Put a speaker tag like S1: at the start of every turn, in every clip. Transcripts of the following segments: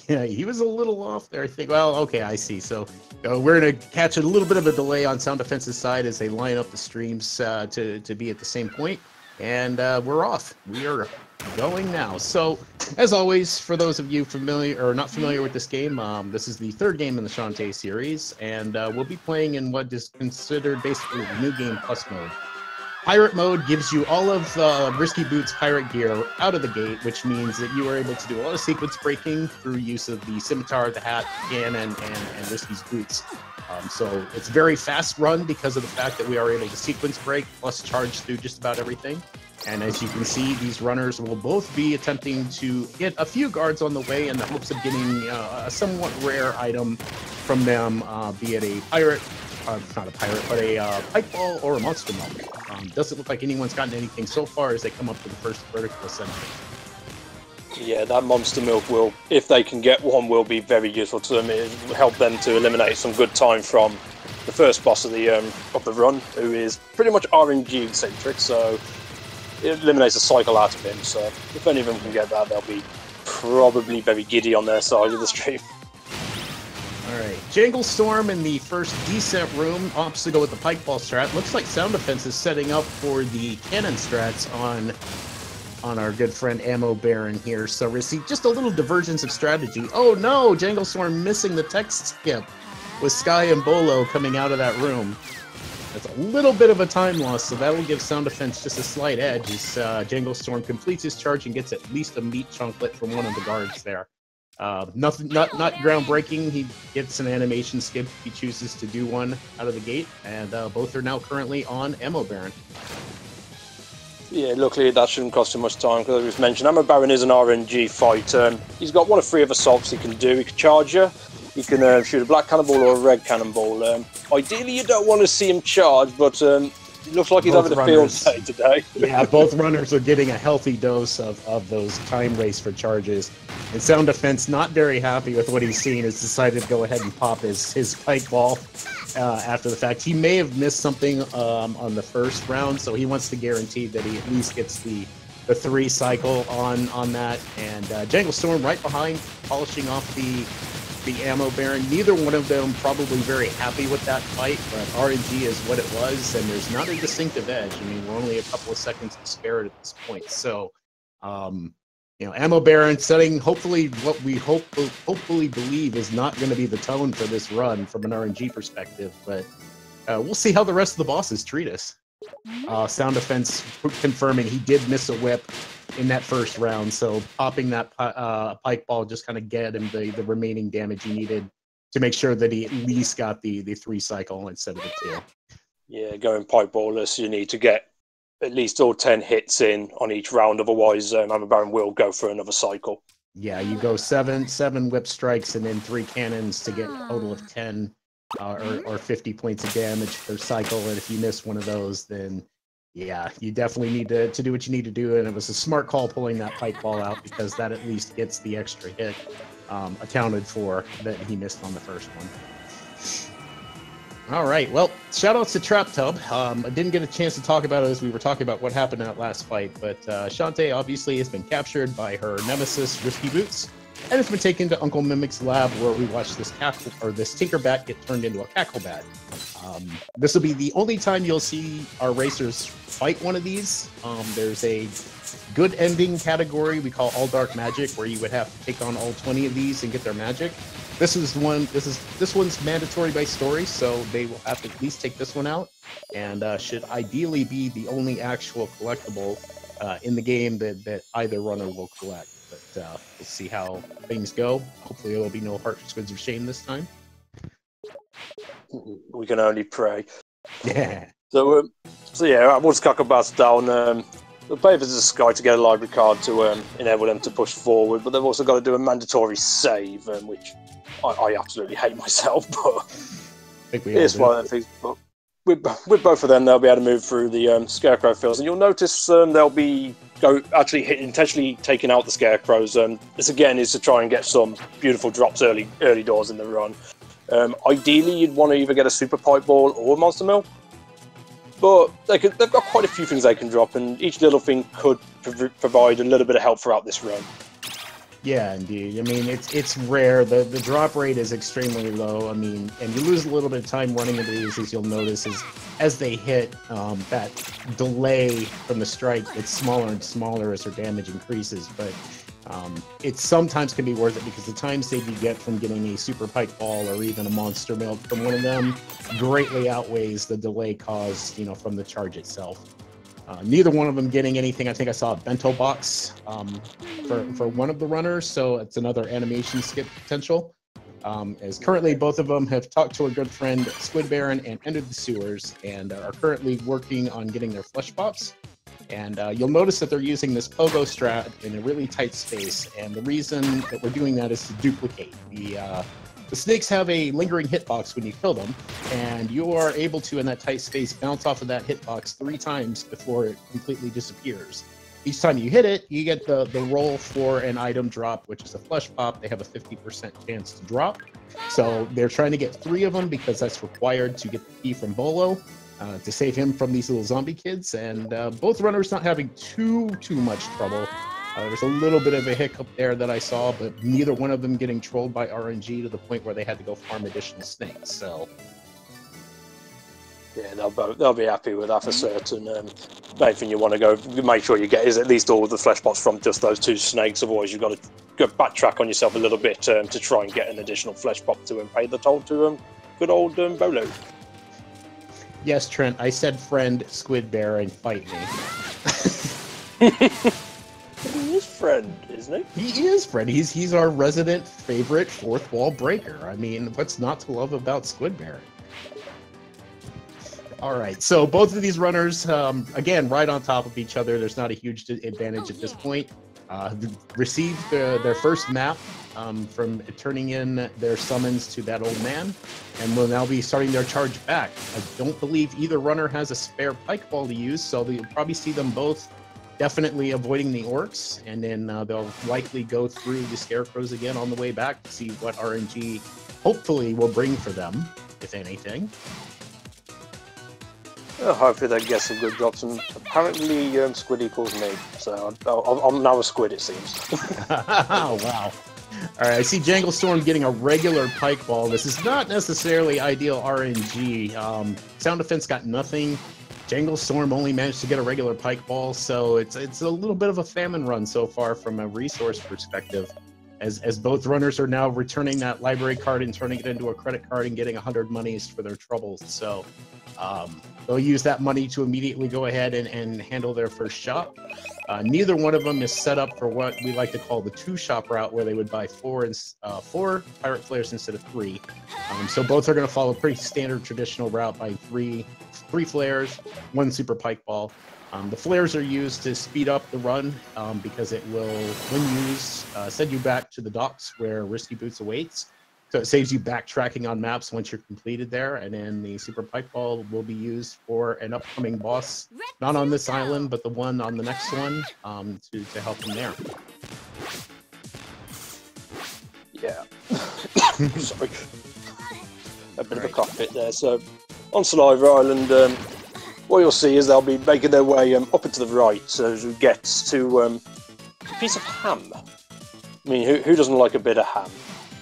S1: Yeah, he was a little off there, I think. Well, okay, I see. So we're going to catch a little bit of a delay on Sound Defense's side as they line up the streams to be at the same point. And we're off. We are going now. So, as always, for those of you familiar or not familiar with this game, this is the third game in the Shantae series. And we'll be playing in what is considered basically the New Game Plus mode. Pirate mode gives you all of Risky Boots pirate gear out of the gate, which means that you are able to do a lot of sequence breaking through use of the scimitar, the hat, cannon, and Risky's boots. So it's very fast run because of the fact that we are able to sequence break plus charge through just about everything. And as you can see, these runners will both be attempting to get a few guards on the way in the hopes of getting a somewhat rare item from them, be it a pirate, not a pirate, but a pike ball or a monster milk. Doesn't look like anyone's gotten anything so far as they come up to the first vertical ascension.
S2: Yeah, that monster milk will, if they can get one, will be very useful to them. It will help them to eliminate some good time from the first boss of the run, who is pretty much RNG centric, so it eliminates a cycle out of him. So if any of them can get that, they'll be probably very giddy on their side of the stream.
S1: Alright, Janglestorm in the first descent room, opts to go with the pike ball strat. Looks like Sound Defense is setting up for the cannon strats on our good friend Ammo Baron here. So we see just a little divergence of strategy. Oh no, Janglestorm missing the text skip with Sky and Bolo coming out of that room. That's a little bit of a time loss, so that will give Sound Defense just a slight edge as Janglestorm completes his charge and gets at least a meat chunklet from one of the guards there. Not groundbreaking. He gets an animation skip if he chooses to do one out of the gate, and both are now currently on Ammo Baron.
S2: Yeah, luckily that shouldn't cost him much time, because as was mentioned, Ammo Baron is an RNG fighter. He's got one of three of assaults he can do. He can charge you, he can shoot a black cannonball or a red cannonball. Ideally you don't want to see him charge, but it looks like he's having a field day today.
S1: Yeah, both runners are getting a healthy dose of those time race for charges. And Sound Defense, not very happy with what he's seen, has decided to go ahead and pop his pike ball after the fact. He may have missed something on the first round, so he wants to guarantee that he at least gets the 3 cycle on that. And Janglestorm right behind, polishing off the Ammo Baron. Neither one of them probably very happy with that fight, but RNG is what it was, and there's not a distinctive edge. I mean, we're only a couple of seconds to spare it at this point. So, you know, Ammo Baron setting hopefully what we hopefully believe is not going to be the tone for this run from an RNG perspective, but we'll see how the rest of the bosses treat us. Sound Defense confirming he did miss a whip in that first round, so popping that pike ball just kind of get him the remaining damage he needed to make sure that he at least got the 3 cycle instead of the 2.
S2: Yeah, going pike ballless, you need to get at least all 10 hits in on each round, otherwise Ammo Baron will go for another cycle.
S1: Yeah, you go 7 whip strikes and then 3 cannons to get a total of 10 or 50 points of damage per cycle, and if you miss one of those, then yeah, you definitely need to do what you need to do, and it was a smart call pulling that pike ball out, because that at least gets the extra hit accounted for that he missed on the first one. All right, well, shout-outs to Trap Tub. I didn't get a chance to talk about it as we were talking about what happened in that last fight, but Shantae obviously has been captured by her nemesis, Risky Boots, and it's been taken to Uncle Mimic's lab, where we watch this Tinkerbat get turned into a Cacklebat. This will be the only time you'll see our racers fight one of these. There's a good ending category we call All Dark Magic, where you would have to take on all 20 of these and get their magic. This one's mandatory by story, so they will have to at least take this one out, and should ideally be the only actual collectible in the game that either runner will collect. But we'll see how things go. Hopefully there will be no hardships of shame this time.
S2: We can only pray.
S1: Yeah.
S2: So yeah, once Cacklebat's down, the Pavers is a Sky to get a library card to enable them to push forward, but they've also got to do a mandatory save, which I absolutely hate myself, but it's one of the things. But with both of them, they'll be able to move through the scarecrow fields, and you'll notice they'll be intentionally taking out the scarecrows. This again is to try and get some beautiful drops early doors in the run. Ideally, you'd want to either get a super pipe ball or monster milk, but they've got quite a few things they can drop, and each little thing could provide a little bit of help throughout this run.
S1: Yeah, indeed. I mean, it's rare. The drop rate is extremely low. I mean, and you lose a little bit of time running into these, as you'll notice, as they hit, that delay from the strike gets smaller and smaller as their damage increases. But it sometimes can be worth it because the time save you get from getting a super pike ball or even a monster milk from one of them greatly outweighs the delay caused, from the charge itself. Neither one of them getting anything. I think I saw a bento box for one of the runners, so it's another animation skip potential. As currently both of them have talked to a good friend, Squid Baron, and entered the sewers, and are currently working on getting their flesh pops. And you'll notice that they're using this pogo strat in a really tight space, and the reason that we're doing that is to duplicate. The snakes have a lingering hitbox when you kill them, and you are able to, in that tight space, bounce off of that hitbox 3 times before it completely disappears. Each time you hit it, you get the roll for an item drop, which is a flesh pop. They have a 50% chance to drop. So they're trying to get 3 of them because that's required to get the key from Bolo to save him from these little zombie kids. And both runners not having too much trouble. There's a little bit of a hiccup there that I saw, but neither one of them getting trolled by RNG to the point where they had to go farm additional snakes. So,
S2: yeah, they'll be happy with that for certain. Main thing you want to go make sure you get is at least all of the flesh pots from just those 2 snakes. Otherwise, you've got to go backtrack on yourself a little bit to try and get an additional flesh pop to pay the toll to good old Bolo.
S1: Yes, Trent, I said friend Squid Baron, fight me.
S2: He is friend, isn't he?
S1: He is friend. He's our resident favorite fourth wall breaker. I mean, what's not to love about Squid Baron? All right, so both of these runners, again, right on top of each other. There's not a huge advantage at this point. Received their first map from turning in their summons to that old man, and will now be starting their charge back. I don't believe either runner has a spare pike ball to use, so you'll probably see them both definitely avoiding the orcs, and then they'll likely go through the scarecrows again on the way back to see what RNG hopefully will bring for them, if anything.
S2: Hopefully they get some good drops, and apparently squid equals me, so I'm now a squid, it seems.
S1: Oh, wow. All right, I see Janglestorm getting a regular pike ball. This is not necessarily ideal RNG. Sound Defense got nothing. Janglestorm only managed to get a regular pike ball, so it's a little bit of a famine run so far from a resource perspective, as both runners are now returning that library card and turning it into a credit card and getting 100 monies for their troubles. So they'll use that money to immediately go ahead and handle their first shop. Neither one of them is set up for what we like to call the 2-shop route, where they would buy 4 pirate flares instead of 3. So both are going to follow a pretty standard traditional route by 3 flares, 1 super pike ball. The flares are used to speed up the run because it will, when used, send you back to the docks where Risky Boots awaits. So it saves you backtracking on maps once you're completed there. And then the super pike ball will be used for an upcoming boss, not on this island, but the one on the next one, to help him there.
S2: Yeah. Sorry. A bit of a cockpit there. So on Saliva Island, what you'll see is they'll be making their way up and to the right, so as we get to a piece of ham. I mean, who doesn't like a bit of ham?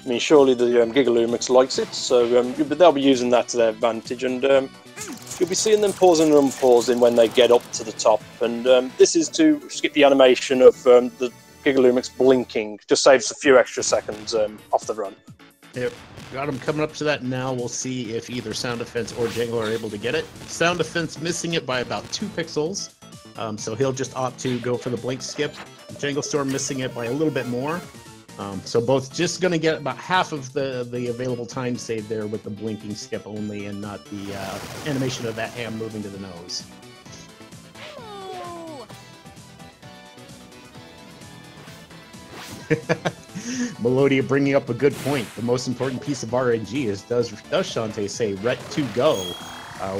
S2: I mean, surely the Gigalumix likes it, so they'll be using that to their advantage, and you'll be seeing them pausing and unpausing when they get up to the top, and this is to skip the animation of the Gigalumix blinking, just saves a few extra seconds off the run.
S1: Yep, got him coming up to that now. We'll see if either Sound Defense or Jangle are able to get it. Sound Defense missing it by about 2 pixels, so he'll just opt to go for the blink skip. Janglestorm missing it by a little bit more. So both just going to get about half of the available time saved there with the blinking skip only, and not the animation of that ham moving to the nose. Melodia bringing up a good point. The most important piece of RNG is, does Shantae say "Ret to go"?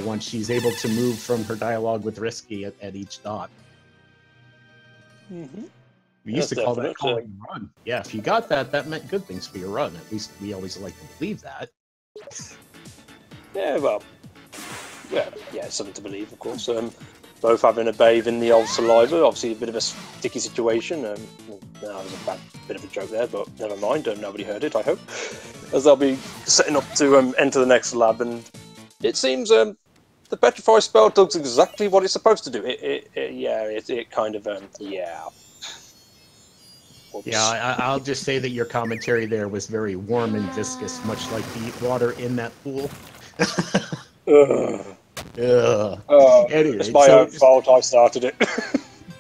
S1: once she's able to move from her dialogue with Risky at each dot.
S2: Mm-hmm.
S1: We used to call that calling run. Yeah, if you got that, that meant good things for your run. At least we always like to believe that.
S2: Yeah, well, yeah, it's something to believe, of course. Both having a bathe in the old saliva, obviously a bit of a sticky situation. That was a bit of a joke there, but never mind. Nobody heard it, I hope. As they'll be setting up to enter the next lab, and it seems the petrify spell does exactly what it's supposed to do. It kind of yeah. Oops.
S1: Yeah, I'll just say that your commentary there was very warm and viscous, much like the water in that pool. Anyway,
S2: it's my own fault. I started it.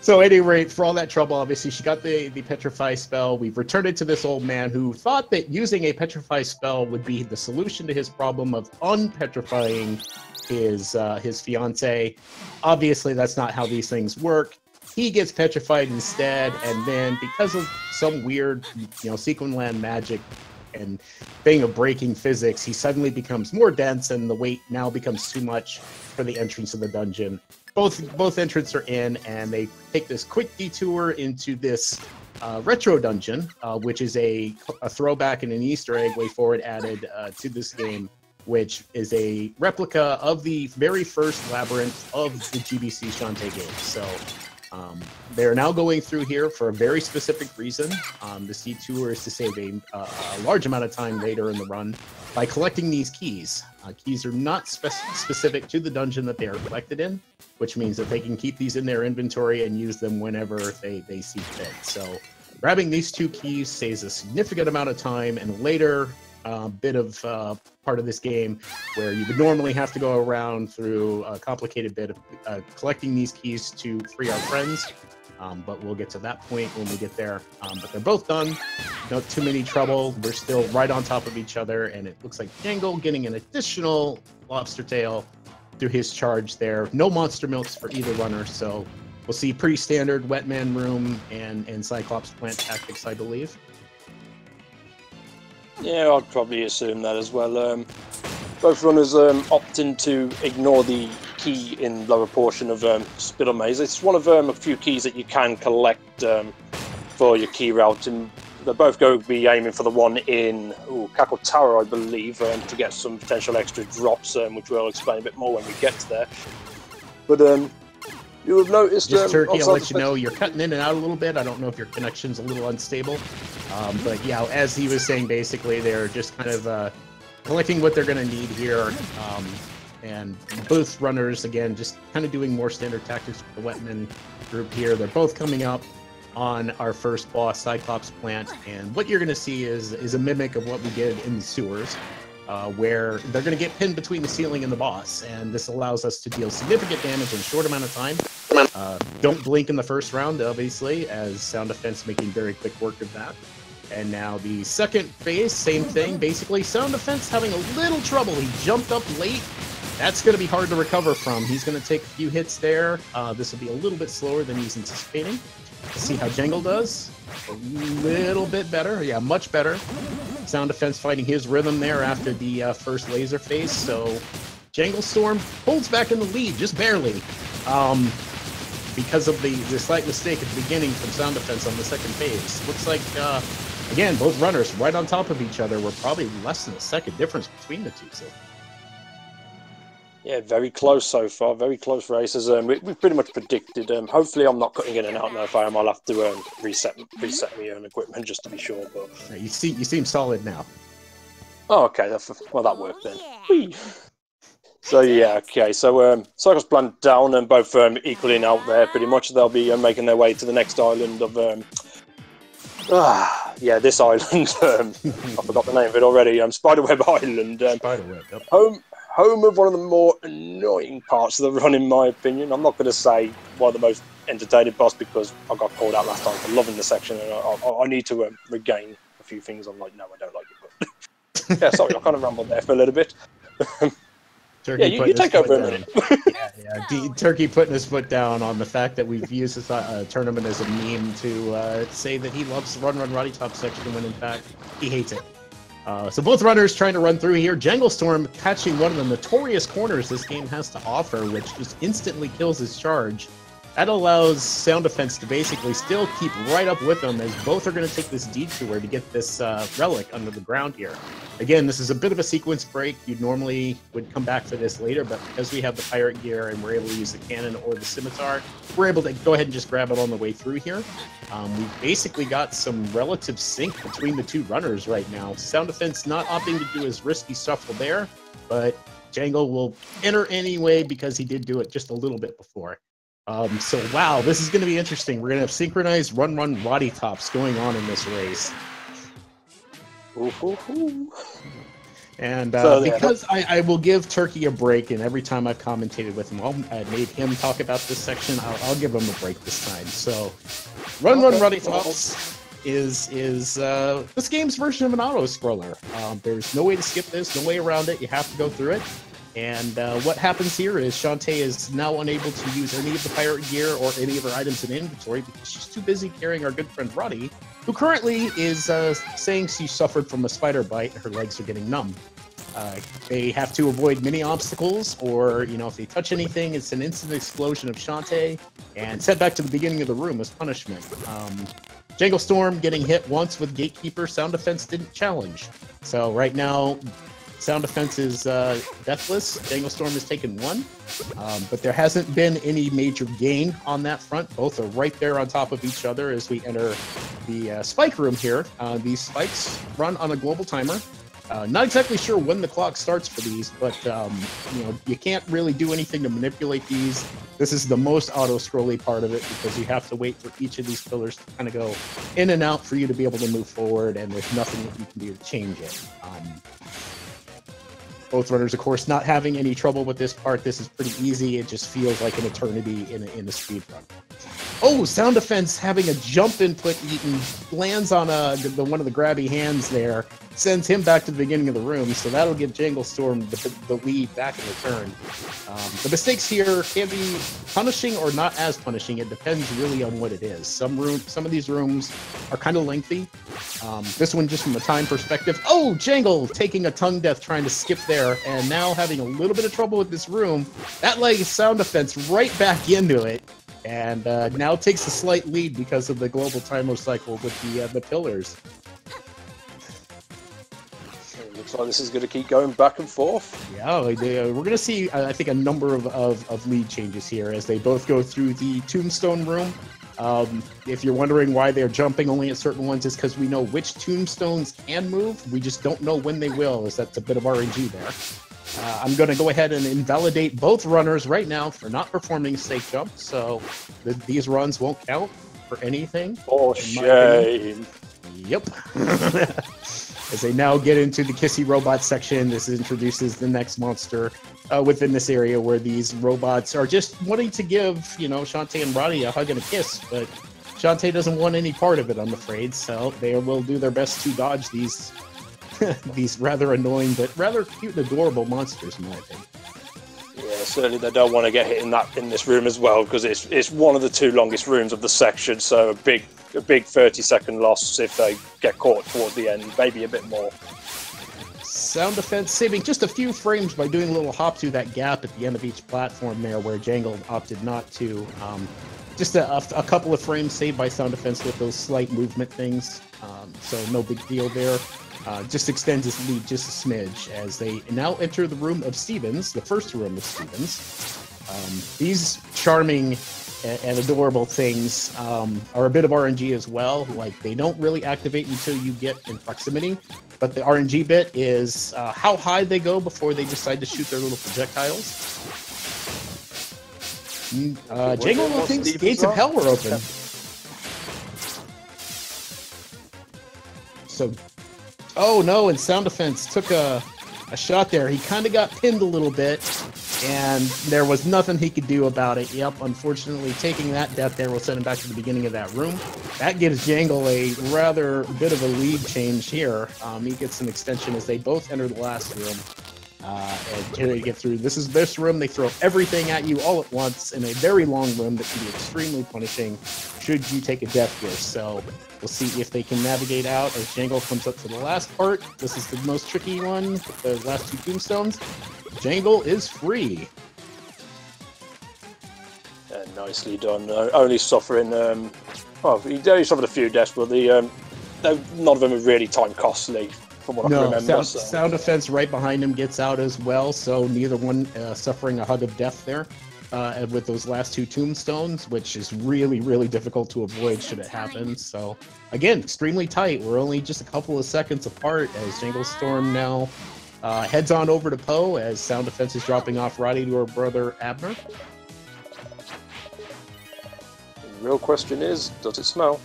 S1: So, at any rate, for all that trouble, obviously, she got the petrify spell. We've returned it to this old man who thought that using a petrify spell would be the solution to his problem of unpetrifying his fiance. Obviously, that's not how these things work. He gets petrified instead, and then because of some weird, Sequin Land magic and thing of breaking physics, he suddenly becomes more dense, and the weight now becomes too much for the entrance of the dungeon. Both entrants are in, and they take this quick detour into this retro dungeon, which is a throwback and an Easter egg way forward added to this game, which is a replica of the very first labyrinth of the GBC Shantae game. So they're now going through here for a very specific reason. This detour is to save a large amount of time later in the run by collecting these keys. Keys are not specific to the dungeon that they are collected in, which means that they can keep these in their inventory and use them whenever they see fit. So grabbing these 2 keys saves a significant amount of time, and later bit of part of this game where you would normally have to go around through a complicated bit of collecting these keys to free our friends. But we'll get to that point when we get there. But they're both done. Not too many trouble. They're still right on top of each other, and it looks like Jangle getting an additional lobster tail through his charge there. No monster milks for either runner, so we'll see pretty standard Wetman room and Cyclops plant tactics, I believe.
S2: Yeah, I'd probably assume that as well. Both runners opting to ignore the key in lower portion of Spittle Maze. It's one of a few keys that you can collect for your key route, and they're both going to be aiming for the one in Cackle Tower, I believe, to get some potential extra drops, which we'll explain a bit more when we get to there. But you have noticed...
S1: Just Turkey, I'll let you know, you're cutting in and out a little bit. I don't know if your connection's a little unstable. But yeah, as he was saying, basically, they're just kind of collecting what they're going to need here. And both runners, again, just kind of doing more standard tactics for the Wetman group here. They're both coming up on our first boss, Cyclops Plant. And what you're going to see is a mimic of what we did in the sewers, where they're going to get pinned between the ceiling and the boss. And this allows us to deal significant damage in a short amount of time. Don't blink in the first round, obviously, as Sound Defense making very quick work of that. And now the second phase, same thing. Basically, Sound Defense having a little trouble. He jumped up late. That's going to be hard to recover from. He's going to take a few hits there. This will be a little bit slower than he's anticipating. Let's see how Jangle does. A little bit better. Yeah, much better. Sound Defense fighting his rhythm there after the first laser phase. So Janglestorm holds back in the lead, just barely. Because of the slight mistake at the beginning from Sound Defense on the second phase. Looks like, again, both runners right on top of each other. We're probably less than a second difference between the two. So.
S2: Yeah, very close so far. Very close races. We pretty much predicted. Hopefully, I'm not cutting in and out now. If I am, I'll have to reset my own equipment just to be sure. But
S1: yeah, you seem solid now.
S2: Oh, okay. Well, that worked then. Whee! So yeah, okay. So Cyclops Plant down and both equaling out there. Pretty much, they'll be making their way to the next island of. This island. I forgot the name of it already. Spiderweb Island.
S1: Spiderweb. Yep.
S2: Home of one of the more annoying parts of the run, in my opinion. I'm not going to say one of the most entertaining boss because I got called out last time for loving the section, and I need to regain a few things. I'm like, no, I don't like it. But yeah, sorry, I kind of rambled there for a little bit.
S1: Turkey
S2: you take over a minute.
S1: Turkey putting his foot down on the fact that we've used this tournament as a meme to say that he loves the Run Roddy Top section when in fact he hates it. So both runners trying to run through here. Janglestorm catching one of the notorious corners this game has to offer, which just instantly kills his charge. That allows Sound Defense to basically still keep right up with them, as both are going to take this detour to get this relic under the ground here. Again, this is a bit of a sequence break. You normally would come back to this later, but because we have the pirate gear and we're able to use the cannon or the scimitar, we're able to go ahead and just grab it on the way through here. We've basically got some relative sync between the two runners right now. Sound Defense not opting to do his risky shuffle there, but Jangle will enter anyway because he did do it just a little bit before. So wow, this is going to be interesting. We're going to have synchronized run body tops going on in this race. And because I will give Turkey a break, and every time I've commentated with him, I made him talk about this section. I'll give him a break this time. So, run body tops is this game's version of an auto scroller. There's no way to skip this, no way around it. You have to go through it. And what happens here is Shantae is now unable to use any of the pirate gear or any of her items in inventory because she's too busy carrying our good friend Roddy, who currently is saying she suffered from a spider bite and her legs are getting numb. They have to avoid many obstacles, or, you know, if they touch anything, it's an instant explosion of Shantae and sent back to the beginning of the room as punishment. Janglestorm getting hit once with Gatekeeper. Sound Defense didn't challenge. So right now, Sound Defense is deathless. Janglestorm has taken one, but there hasn't been any major gain on that front. Both are right there on top of each other as we enter the spike room here. These spikes run on a global timer. Not exactly sure when the clock starts for these, but you know, you can't really do anything to manipulate these. This is the most auto-scrolly part of it because you have to wait for each of these pillars to kind of go in and out for you to be able to move forward, and there's nothing that you can do to change it. Both runners, of course, not having any trouble with this part. This is pretty easy. It just feels like an eternity in a speed run. Oh, Sound Defense having a jump input eaten, lands on one of the grabby hands there, sends him back to the beginning of the room, so that'll give Janglestorm the lead back in return. The mistakes here can be punishing or not as punishing. It depends really on what it is. Some of these rooms are kind of lengthy. This one, just from a time perspective. Oh, Jangle taking a tongue death trying to skip there, and now having a little bit of trouble with this room. That lays Sound Defense right back into it, and now takes a slight lead because of the global timer cycle with the pillars.
S2: Looks like this is going to keep going back and forth.
S1: Yeah, we're going to see, I think, a number of lead changes here as they both go through the tombstone room. If you're wondering why they're jumping only at certain ones, it's because we know which tombstones can move. We just don't know when they will, as that's a bit of RNG there. I'm going to go ahead and invalidate both runners right now for not performing a safe jump, so these runs won't count for anything.
S2: Oh, shame.
S1: Yep. As they now get into the Kissy Robot section, this introduces the next monster within this area, where these robots are just wanting to give, you know, Shantae and Roddy a hug and a kiss, but Shantae doesn't want any part of it, I'm afraid, so they will do their best to dodge these these rather annoying but rather cute and adorable monsters, in my opinion.
S2: Yeah, certainly they don't want to get hit in this room as well, because it's one of the two longest rooms of the section, so a big 30-second loss if they get caught towards the end, maybe a bit more.
S1: Sound Defense saving just a few frames by doing a little hop through that gap at the end of each platform there, where Jangle opted not to. Just a couple of frames saved by Sound Defense with those slight movement things, so no big deal there. Just extends his lead just a smidge as they now enter the room of Stevens, the first room of Stevens. These charming and adorable things are a bit of RNG as well. Like, they don't really activate until you get in proximity, but the RNG bit is how high they go before they decide to shoot their little projectiles. Jangle thinks gates of hell were open. So, oh no, and Sound Defense took a shot there. He kind of got pinned a little bit, and there was nothing he could do about it. Yep, unfortunately, taking that death there will send him back to the beginning of that room. That gives Jangle a rather bit of a lead change here. He gets an extension as they both enter the last room. And here they get through. This room, they throw everything at you all at once in a very long room that can be extremely punishing should you take a death here. So We'll see if they can navigate out as Jangle comes up to the last part. This is the most tricky one with the last two tombstones. Jangle is free.
S2: Nicely done. Only suffering. Well, he only suffered a few deaths, but none of them are really time costly, from what I can remember.
S1: Sound defense right behind him gets out as well, so neither one suffering a hug of death there. With those last two tombstones, which is really, really difficult to avoid should it happen. So, again, extremely tight. We're only just a couple of seconds apart as Janglestorm now heads on over to Poe as Sound Defense is dropping off Roddy to her brother Abner.
S2: The real question is, does it smell?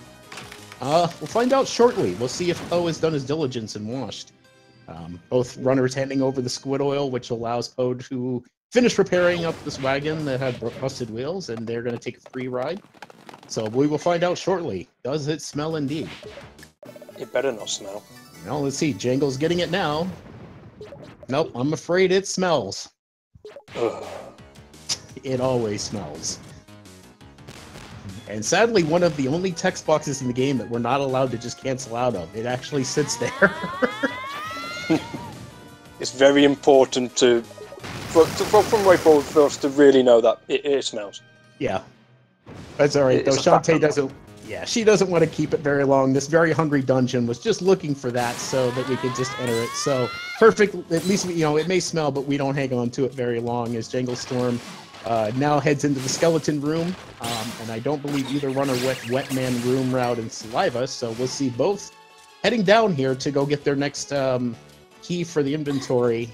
S1: We'll find out shortly. We'll see if Poe has done his diligence and washed. Both runners handing over the squid oil, which allows Poe to finish repairing up this wagon that had busted wheels, and they're going to take a free ride. So we will find out shortly. Does it smell indeed?
S2: It better not smell.
S1: Well, let's see. Jangle's getting it now. Nope, I'm afraid it smells.
S2: Ugh.
S1: It always smells. And sadly, one of the only text boxes in the game that we're not allowed to just cancel out of. It actually sits there.
S2: It's very important from way forward for us to really know that it smells.
S1: Yeah. That's alright, though. Shantae doesn't... Yeah, she doesn't want to keep it very long. This very hungry dungeon was just looking for that so that we could just enter it. So, perfect. At least, it may smell, but we don't hang on to it very long as Janglestorm now heads into the skeleton room. And I don't believe either runner went Wetman room route and saliva, so we'll see both heading down here to go get their next key for the inventory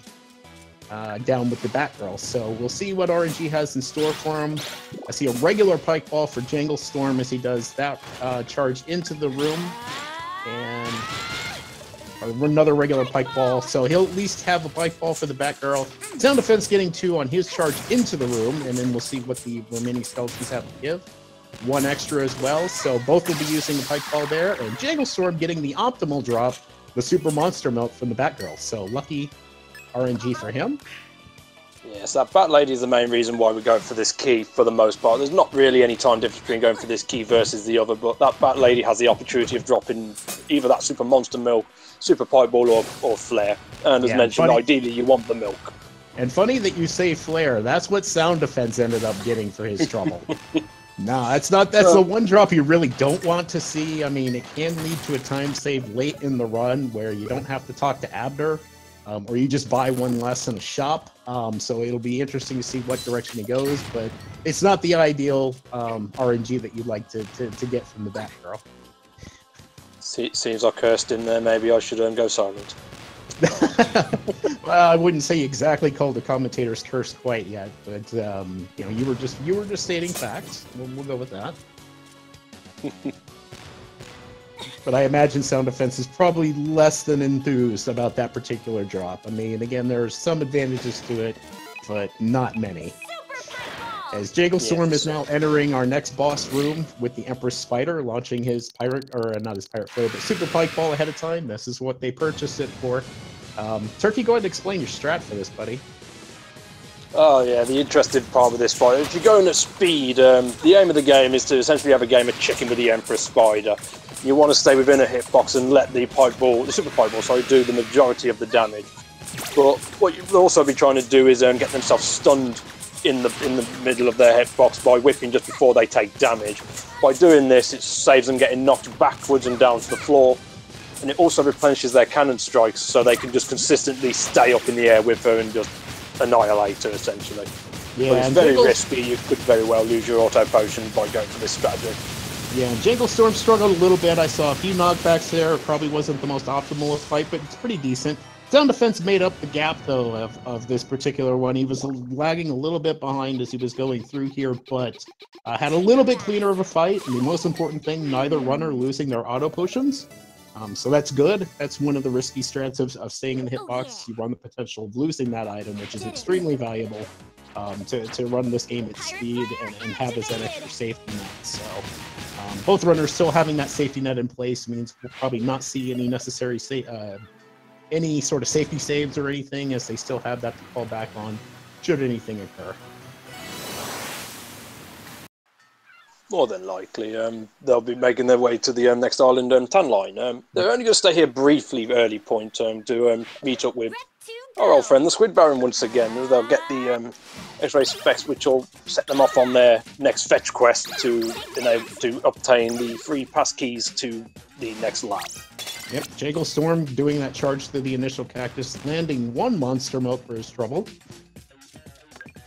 S1: down with the Batgirl. So we'll see what RNG has in store for him. I see a regular pike ball for Janglestorm as he does that charge into the room. And another regular pike ball. So he'll at least have a pike ball for the Batgirl. Sound Defense getting 2 on his charge into the room. And then we'll see what the remaining skeletons have to give. 1 extra as well. So both will be using the pike ball there. And Janglestorm getting the optimal drop, the Super Monster Milk from the Batgirl. So lucky RNG for him.
S2: Yes, that Bat Lady is the main reason why we're going for this key for the most part. There's not really any time difference between going for this key versus the other, but that Bat Lady has the opportunity of dropping either that Super Monster Milk, Super Pipe Ball, or Flare. And as mentioned, ideally you want the milk. And
S1: funny that you say Flare. That's what Sound Defense ended up getting for his trouble. No, that's the one drop you really don't want to see. I mean, it can lead to a time save late in the run where you don't have to talk to Abner. Or you just buy one less in a shop. So it'll be interesting to see what direction he goes, but it's not the ideal RNG that you'd like to get from the Batgirl.
S2: Seems like cursed in there. Maybe I should go silent.
S1: Well, I wouldn't say exactly call the commentators cursed quite yet, but you were just stating facts. We'll go with that. But I imagine Sound Defense is probably less than enthused about that particular drop. I mean, again, there's some advantages to it, but not many. As Janglestorm is now entering our next boss room with the Empress Spider, launching his pirate, or not his pirate flare, but Super Pike Ball ahead of time. This is what they purchased it for. Turkey, go ahead and explain your strat for this, buddy.
S2: Oh yeah, the interesting part with this fight, if you're going at speed, the aim of the game is to essentially have a game of chicken with the Empress Spider. You want to stay within a hitbox and let the Super Pipe Ball, do the majority of the damage. But what you'll also be trying to do is get themselves stunned in the middle of their hitbox by whipping just before they take damage. By doing this, it saves them getting knocked backwards and down to the floor, and it also replenishes their cannon strikes so they can just consistently stay up in the air with her and just annihilate her, essentially. Yeah, but it's very risky. You could very well lose your auto potion by going for this strategy.
S1: Yeah, Janglestorm struggled a little bit. I saw a few knockbacks there. It probably wasn't the most optimal fight, but it's pretty decent. Sound Defense made up the gap, though, of this particular one. He was lagging a little bit behind as he was going through here, but had a little bit cleaner of a fight. And the most important thing, neither runner losing their auto potions. So that's good. That's one of the risky strats of staying in the hitbox. You run the potential of losing that item, which is extremely valuable to run this game at speed and have as an extra safety net. So both runners still having that safety net in place means we'll probably not see any necessary any sort of safety saves or anything, as they still have that to fall back on should anything occur.
S2: More than likely, they'll be making their way to the next island tan line. They're only going to stay here briefly, early point, to meet up with our old friend, the Squid Baron, once again. They'll get the X-ray specs, which will set them off on their next fetch quest to obtain the 3 pass keys to the next lab.
S1: Yep, Janglestorm doing that charge through the initial cactus, landing 1 monster milk for his trouble.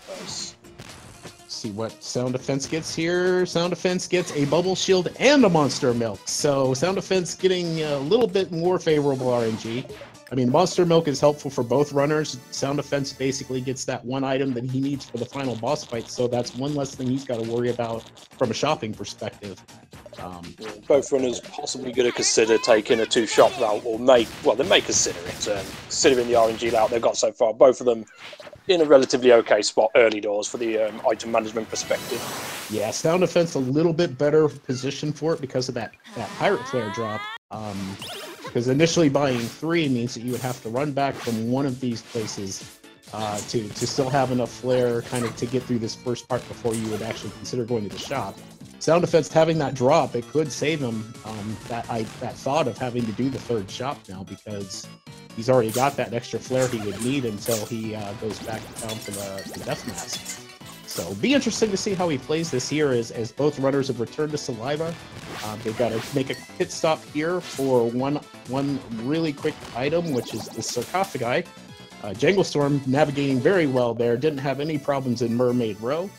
S2: Nice.
S1: See what Sound Defense gets here. Sound Defense gets a bubble shield and a monster milk. So Sound Defense getting a little bit more favorable RNG. I mean, monster milk is helpful for both runners. Sound Defense basically gets that 1 item that he needs for the final boss fight, so that's 1 less thing he's got to worry about from a shopping perspective.
S2: Both runners possibly going to consider taking a 2-shop route, or they may consider it, considering the RNG route they've got so far. Both of them in a relatively okay spot early doors for the item management perspective.
S1: Yeah, Sound Defense a little bit better position for it because of that Pirate Flare drop. Because initially buying 3 means that you would have to run back from one of these places to still have enough flare kind of to get through this first part before you would actually consider going to the shop. Sound Defense having that drop, it could save him that thought of having to do the 3rd shop now, because he's already got that extra flare he would need until he goes back down to the Death Mask. So be interesting to see how he plays this here as both runners have returned to Saliva. They've got to make a pit stop here for one really quick item, which is the sarcophagi. Janglestorm navigating very well there, didn't have any problems in Mermaid Row,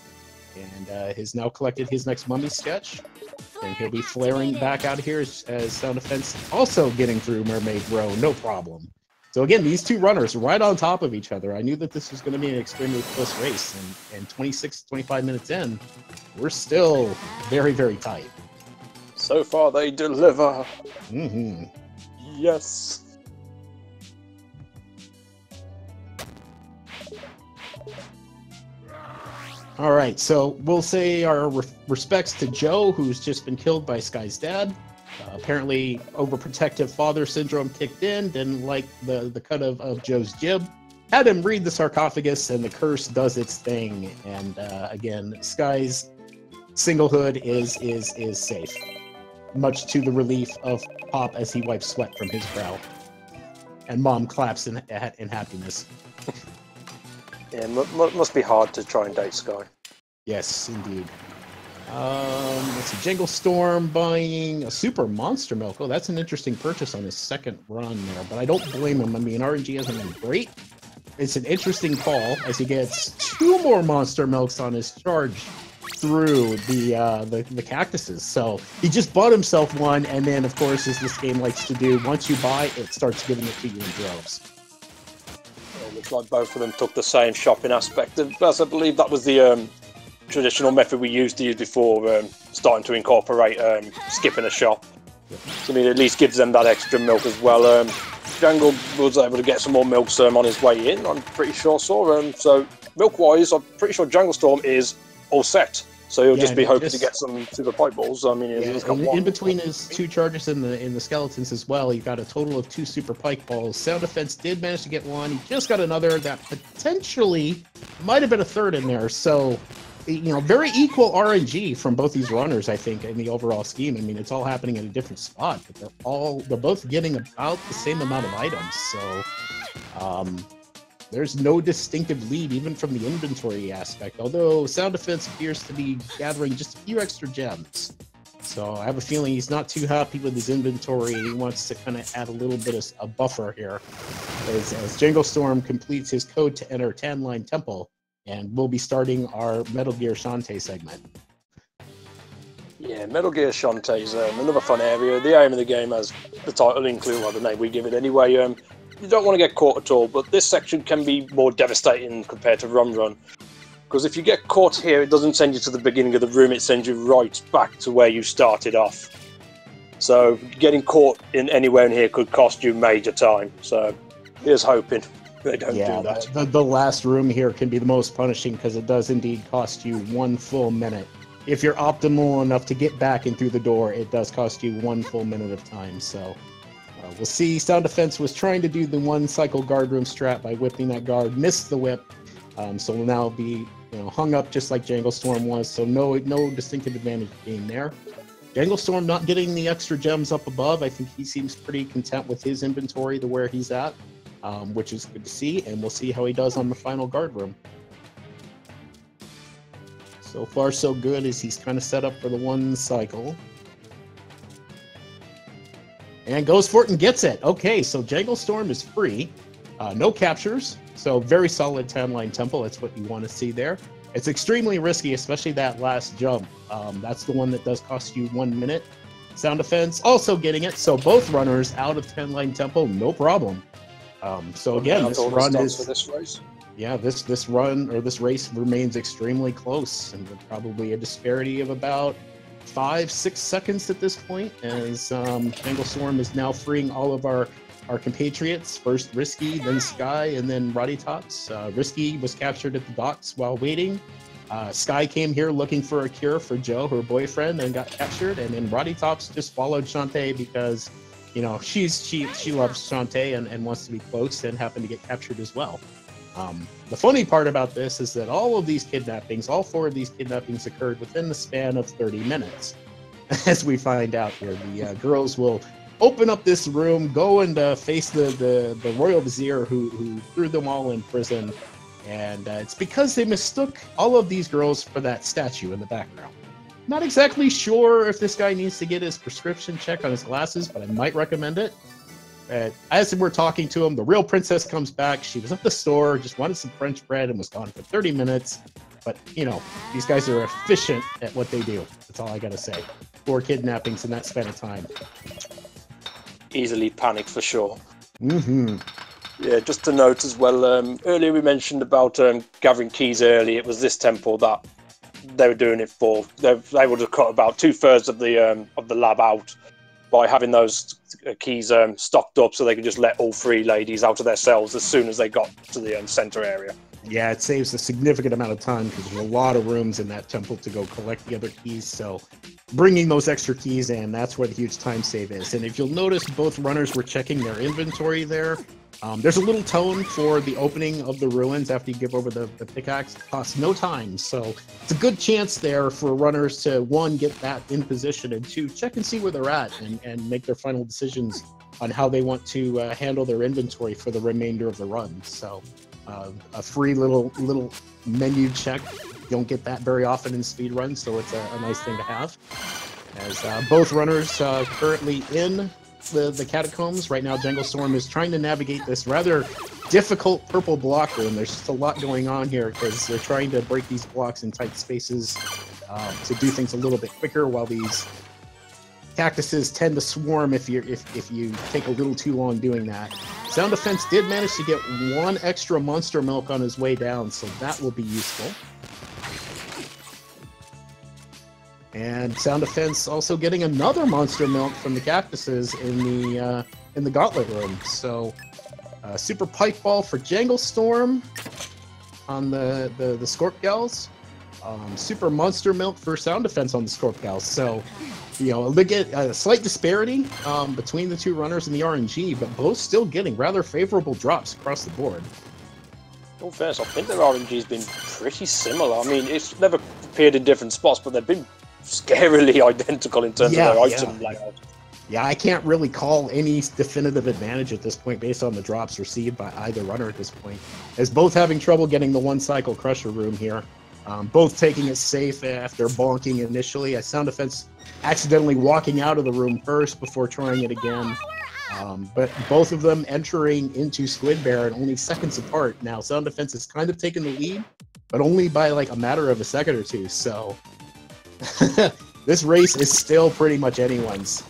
S1: and has now collected his next mummy sketch. And he'll be flaring back out here as Sound Defense also getting through Mermaid Row, no problem. So again, these 2 runners right on top of each other. I knew that this was going to be an extremely close race, and 25 minutes in, we're still very, very tight.
S2: So far, they deliver.
S1: Mm-hmm.
S2: Yes.
S1: All right, so we'll say our respects to Joe, who's just been killed by Sky's dad. Apparently, overprotective father syndrome kicked in, didn't like the cut of Joe's jib. Had him read the sarcophagus, and the curse does its thing. And again, Sky's singlehood is safe, much to the relief of Pop as he wipes sweat from his brow. And Mom claps in happiness.
S2: Yeah, must be hard to try and date Sky.
S1: Yes, indeed. Let's see, Janglestorm buying a super monster milk. Oh, that's an interesting purchase on his 2nd run there, but I don't blame him. I mean, RNG hasn't been great. It's an interesting call as he gets 2 more monster milks on his charge through the cactuses. So he just bought himself 1, and then, of course, as this game likes to do, once you buy, it starts giving it to you in droves.
S2: It looks like both of them took the same shopping aspect. As I believe that was the traditional method we used to use before starting to incorporate skipping a shop. So, I mean, at least gives them that extra milk as well. Jangle was able to get some more milks on his way in, I'm pretty sure. So milk-wise, I'm pretty sure Janglestorm is all set. So he'll just be hoping to get some super pipe balls. I mean, he's got one.
S1: In between his 2 charges in the skeletons as well, he got a total of 2 super pike balls. Sound Defense did manage to get 1. He just got another that potentially might have been a 3rd in there. So, you know, very equal RNG from both these runners, I think, in the overall scheme. I mean, it's all happening in a different spot, but they're both getting about the same amount of items. So, there's no distinctive lead, even from the inventory aspect, although Sound Defense appears to be gathering just a few extra gems. So I have a feeling he's not too happy with his inventory. He wants to kind of add a little bit of a buffer here as Janglestorm completes his code to enter Tanline Temple, and we'll be starting our Metal Gear Shantae segment.
S2: Yeah, Metal Gear Shantae is another fun area. The aim of the game, as the title includes, well, the name we give it anyway, you don't want to get caught at all, but this section can be more devastating compared to Run. Because if you get caught here, it doesn't send you to the beginning of the room, it sends you right back to where you started off. So getting caught in anywhere in here could cost you major time. So here's hoping they don't do that.
S1: The last room here can be the most punishing because it does indeed cost you 1 full minute. If you're optimal enough to get back in through the door, it does cost you 1 full minute of time. So we'll see. Sound Defense was trying to do the 1 cycle guard room strat by whipping that guard, missed the whip. So we'll now be hung up just like Janglestorm was. So no distinctive advantage gained there. Janglestorm not getting the extra gems up above. I think he seems pretty content with his inventory to where he's at, which is good to see. And we'll see how he does on the final guard room. So far, so good as he's kind of set up for the one cycle. And goes for it and gets it. Okay, so Janglestorm is free. No captures. So very solid 10-line temple. That's what you want to see there. It's extremely risky, especially that last jump. That's the one that does cost you 1 minute. Sound Defense also getting it. So both runners out of 10-line temple, no problem. So again, this run is...
S2: for this race.
S1: Yeah, this run or this race remains extremely close, and probably a disparity of about 5-6 seconds at this point, as Janglestorm is now freeing all of our compatriots. First Risky, then Sky, and then Roddy Tops. Risky was captured at the docks while waiting. Sky came here looking for a cure for Joe, her boyfriend, and got captured. And then Roddy Tops just followed Shantae because, she loves Shantae and wants to be close, and happened to get captured as well. The funny part about this is that all 4 of these kidnappings occurred within the span of 30 minutes. As we find out here, the girls will open up this room, go and face the royal vizier who threw them all in prison. And it's because they mistook all of these girls for that statue in the background. Not exactly sure if this guy needs to get his prescription checked on his glasses, but I might recommend it. As we're talking to him, the real princess comes back. She was at the store, just wanted some French bread, and was gone for 30 minutes. But, these guys are efficient at what they do. That's all I gotta say. 4 kidnappings in that span of time.
S2: Easily panicked for sure.
S1: Mm-hmm.
S2: Yeah, just to note as well, earlier we mentioned about gathering keys early. It was this temple that they were doing it for. They were able to cut about 2/3 of the lab out by having those keys stocked up, so they could just let all 3 ladies out of their cells as soon as they got to the center area.
S1: Yeah, it saves a significant amount of time because there's a lot of rooms in that temple to go collect the other keys. So bringing those extra keys in, that's where the huge time save is. And if you'll notice, both runners were checking their inventory there. There's a little tone for the opening of the ruins after you give over the pickaxe. It costs no time, so it's a good chance there for runners to, 1, get that in position, and 2, check and see where they're at and make their final decisions on how they want to handle their inventory for the remainder of the run. So a free little menu check. You don't get that very often in speedruns, so it's a nice thing to have. As both runners currently in the catacombs. Right now, Janglestorm is trying to navigate this rather difficult purple block room. There's just a lot going on here because they're trying to break these blocks in tight spaces to do things a little bit quicker, while these cactuses tend to swarm if you take a little too long doing that. Sound Defense did manage to get 1 extra monster milk on his way down, so that will be useful. And Sound Defense also getting another monster milk from the cactuses in the gauntlet room. So super pipe ball for Janglestorm on the Scorp Gals. Super monster milk for Sound Defense on the Scorp Gals. So they get a slight disparity between the 2 runners in the RNG, but both still getting rather favorable drops across the board.
S2: In fairness, I think their RNG's been pretty similar. I mean, it's never appeared in different spots, but they've been scarily identical in terms of their item layout.
S1: Yeah, I can't really call any definitive advantage at this point based on the drops received by either runner at this point, as both having trouble getting the 1 cycle crusher room here. Both taking it safe after bonking initially. Sound Defense accidentally walking out of the room first before trying it again. But both of them entering into Squid Bear and only seconds apart. Now, Sound Defense has kind of taken the lead, but only by like a matter of a second or 2. So this race is still pretty much anyone's.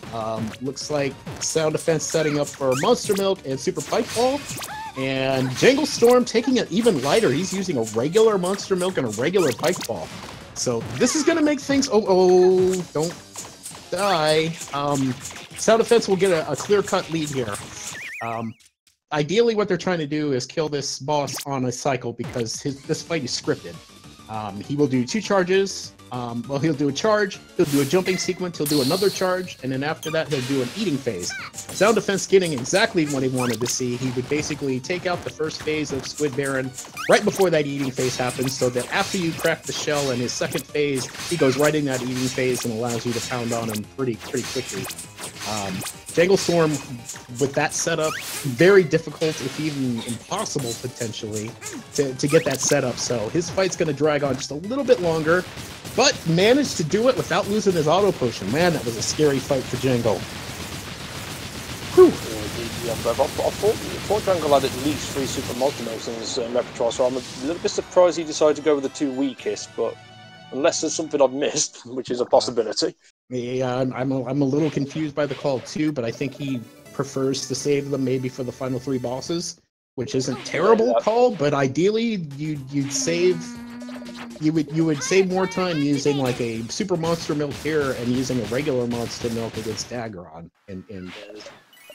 S1: Looks like Sound Defense setting up for Monster Milk and Super Pipe Ball. And Janglestorm taking it even lighter. He's using a regular Monster Milk and a regular Pipe Ball. So this is going to make things... Oh, don't die. Sound Defense will get a clear-cut lead here. Ideally, what they're trying to do is kill this boss on a cycle because this fight is scripted. He will do 2 charges. Well, he'll do a charge, he'll do a jumping sequence, he'll do another charge, and then after that he'll do an eating phase. Sound Defense getting exactly what he wanted to see. He would basically take out the first phase of Squid Baron right before that eating phase happens, so that after you crack the shell in his second phase, he goes right in that eating phase and allows you to pound on him pretty quickly. Janglestorm, with that setup, very difficult, if even impossible potentially, to get that setup. So his fight's going to drag on just a little bit longer, but managed to do it without losing his auto potion. Man, that was a scary fight for Jangle. Whew.
S2: Yeah, but I thought Jangle had at least 3 super multimills in his repertoire, so I'm a little bit surprised he decided to go with the 2 weakest, but unless there's something I've missed, which is a possibility.
S1: Yeah, I'm a little confused by the call too, but I think he prefers to save them maybe for the final 3 bosses, which isn't terrible call, but ideally you'd save you would save more time using like a super monster milk here and using a regular monster milk against Daggeron. And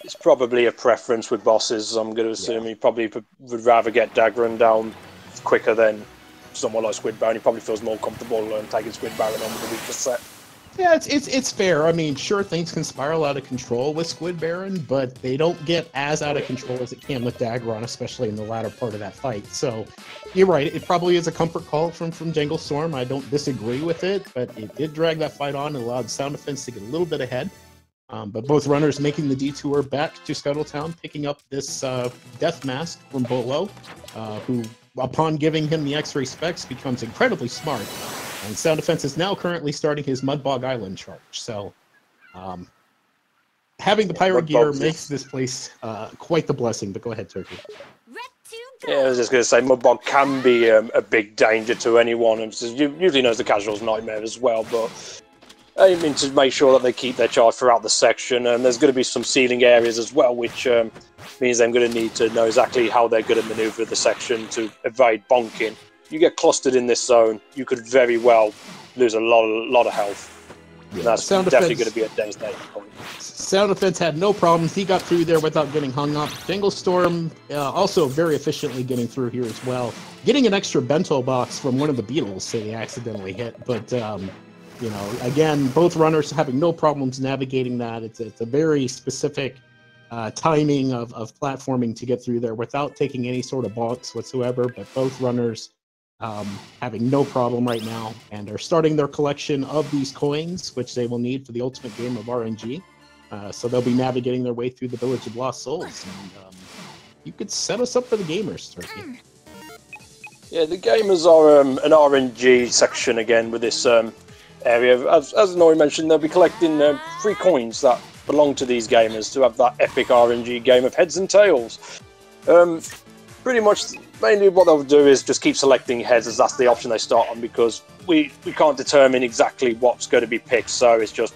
S2: it's probably a preference with bosses. I'm going to assume he probably would rather get Daggeron down quicker than someone like Squid Baron. He probably feels more comfortable taking Squid Baron on with the weaker set.
S1: Yeah, it's fair. I mean, sure, things can spiral out of control with Squid Baron, but they don't get as out of control as it can with Daggeron, especially in the latter part of that fight. So, you're right. It probably is a comfort call from Janglestorm. I don't disagree with it, but it did drag that fight on and allowed Sound Defense to get a little bit ahead. But both runners making the detour back to Scuttletown, picking up this death mask from Bolo, who, upon giving him the X-ray specs, becomes incredibly smart. And Sound Defense is now currently starting his Mudbog Island charge. So, having the pirate gear makes this place quite the blessing. But go ahead, Turkey.
S2: Yeah, I was just going to say, Mudbog can be a big danger to anyone. And usually knows the casual's nightmare as well, but aiming to make sure that they keep their charge throughout the section. And there's going to be some ceiling areas as well, which means they're going to need to know exactly how they're going to maneuver the section to evade bonking. You get clustered in this zone, you could very well lose a lot of health. Yeah, that's definitely going to be a devastating point.
S1: Sound Defense had no problems. He got through there without getting hung up. Janglestorm also very efficiently getting through here as well. Getting an extra bento box from one of the beetles that he accidentally hit. But, you know, again, both runners having no problems navigating that. It's a very specific timing of platforming to get through there without taking any sort of bonks whatsoever. But both runners having no problem right now, and are starting their collection of these coins, which they will need for the ultimate game of RNG. So they'll be navigating their way through the Village of Lost Souls. And you could set us up for the gamers, Turkey.
S2: Yeah, the gamers are an RNG section again with this area. As Nori mentioned, they'll be collecting 3 coins that belong to these gamers to have that epic RNG game of heads and tails. Pretty much, mainly what they'll do is just keep selecting heads, as that's the option they start on, because we can't determine exactly what's going to be picked, so it's just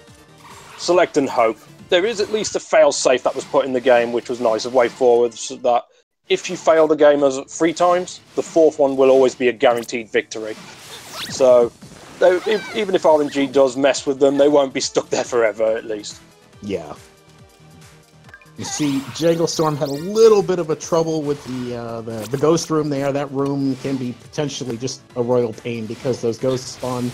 S2: select and hope. There is at least a fail-safe that was put in the game, which was nice, a way forward, so that if you fail the game 3 times, the 4th one will always be a guaranteed victory. So, even if RNG does mess with them, they won't be stuck there forever, at least.
S1: Yeah. You see, Janglestorm had a little bit of a trouble with the ghost room there. That room can be potentially just a royal pain because those ghosts spawn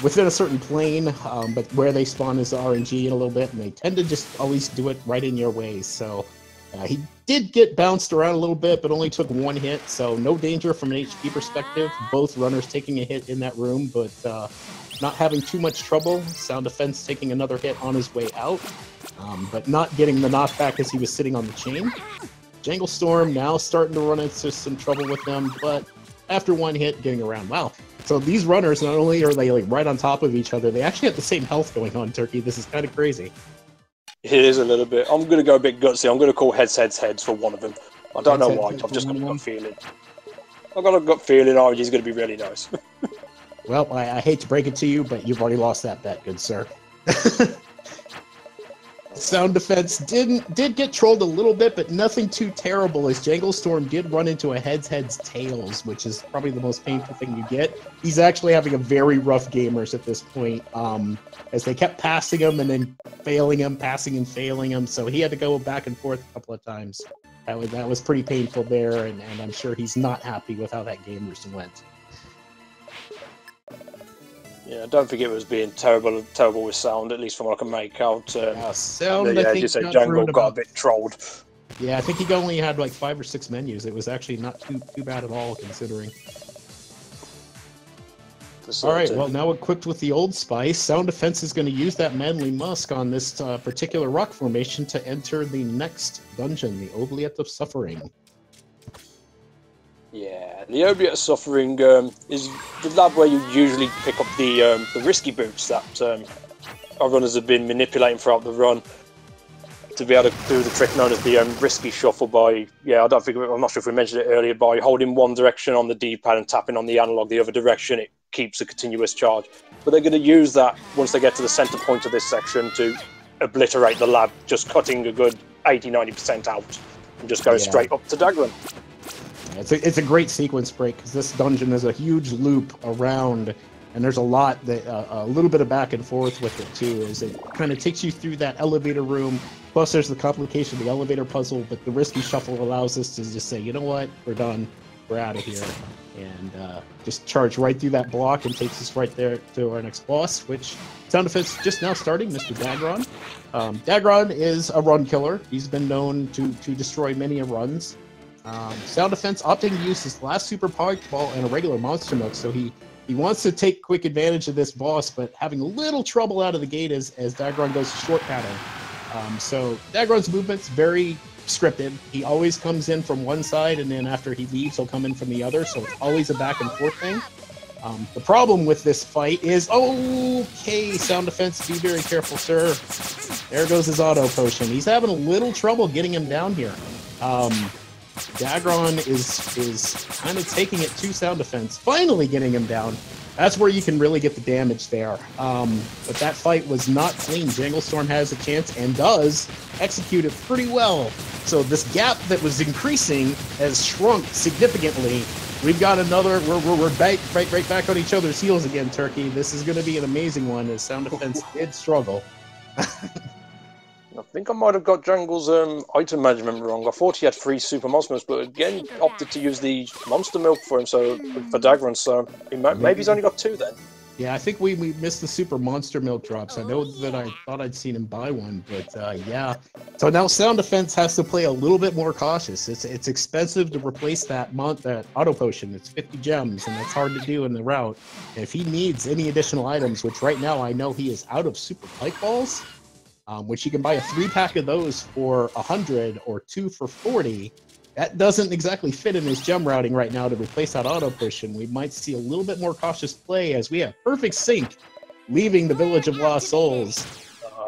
S1: within a certain plane, but where they spawn is RNG in a little bit, and they tend to just always do it right in your way. So he did get bounced around a little bit, but only took 1 hit, so no danger from an HP perspective. Both runners taking a hit in that room, but not having too much trouble. Sound Defense taking another hit on his way out. But not getting the knockback as he was sitting on the chain. Janglestorm now starting to run into some trouble with them, but after 1 hit, getting around. Wow. So these runners, not only are they like right on top of each other, they actually have the same health going on, Turkey. This is kind of crazy.
S2: It is a little bit. I'm going to go a bit gutsy. I'm going to call heads for one of them. I don't know why. I've just got a gut feeling. I've got a gut feeling RNG is going to be really nice.
S1: Well, I hate to break it to you, but you've already lost that bet, good sir. Sound Defense did get trolled a little bit, but nothing too terrible, as Janglestorm did run into a heads tails, which is probably the most painful thing you get. He's actually having a very rough gamers at this point, as they kept passing him and then failing him, passing and failing him, so he had to go back and forth a couple of times. That was pretty painful there, and I'm sure he's not happy with how that gamers went.
S2: Yeah, I don't think it was being terrible with sound, at least from what I can make out.
S1: Sound,
S2: yeah,
S1: I
S2: as
S1: think,
S2: you said,
S1: got
S2: Jungle
S1: through
S2: got a
S1: about.
S2: bit trolled.
S1: Yeah, I think he only had like 5 or 6 menus. It was actually not too bad at all, considering. All right, well, now equipped with the Old Spice, Sound Defense is going to use that Manly Musk on this particular rock formation to enter the next dungeon, the Oubliette of Suffering.
S2: Yeah, the Oubliette of Suffering is the lab where you usually pick up the risky boots that our runners have been manipulating throughout the run to be able to do the trick known as the risky shuffle by, I'm not sure if we mentioned it earlier, by holding one direction on the D-pad and tapping on the analog the other direction, it keeps a continuous charge. But they're going to use that once they get to the center point of this section to obliterate the lab, just cutting a good 80-90% out and just going straight up to Dagran.
S1: It's a great sequence break because this dungeon is a huge loop around, and there's a lot that a little bit of back and forth with it too. Is it kind of takes you through that elevator room. Plus, there's the complication of the elevator puzzle, but the risky shuffle allows us to just say, you know what, we're done, we're out of here, and just charge right through that block and takes us right there to our next boss, which Sound Defense just now starting, Mr. Dagron. Dagron is a run killer. He's been known to destroy many runs. Sound Defense opting to use his last super Pokeball and a regular Monster Milk, so he wants to take quick advantage of this boss, but having a little trouble out of the gate as Dagron goes to short pattern. So Dagron's movement's very scripted. He always comes in from one side, and then after he leaves, he'll come in from the other, so it's always a back and forth thing. The problem with this fight is, okay, Sound Defense, be very careful, sir. There goes his auto potion. He's having a little trouble getting him down here. Dagron is kind of taking it to Sound Defense, finally getting him down. That's where you can really get the damage there. But that fight was not clean. Janglestorm has a chance and does execute it pretty well. So this gap that was increasing has shrunk significantly. We've got another, we're right back on each other's heels again, Turkey. This is going to be an amazing one as Sound Defense did struggle.
S2: I think I might have got Jangle's item management wrong. I thought he had 3 super monster milks, but again opted to use the monster milk for him, so for Dagron, so maybe he's only got 2 then.
S1: Yeah, I think we missed the super monster milk drops. I know that I thought I'd seen him buy one, but yeah. So now Sound Defense has to play a little bit more cautious. It's expensive to replace that auto potion. It's 50 gems, and that's hard to do in the route. And if he needs any additional items, which right now I know he is out of super pike balls, which you can buy a 3-pack of those for 100 or 2 for 40. That doesn't exactly fit in his gem routing right now to replace that auto potion. We might see a little bit more cautious play as we have perfect sync leaving the Village of Lost Souls.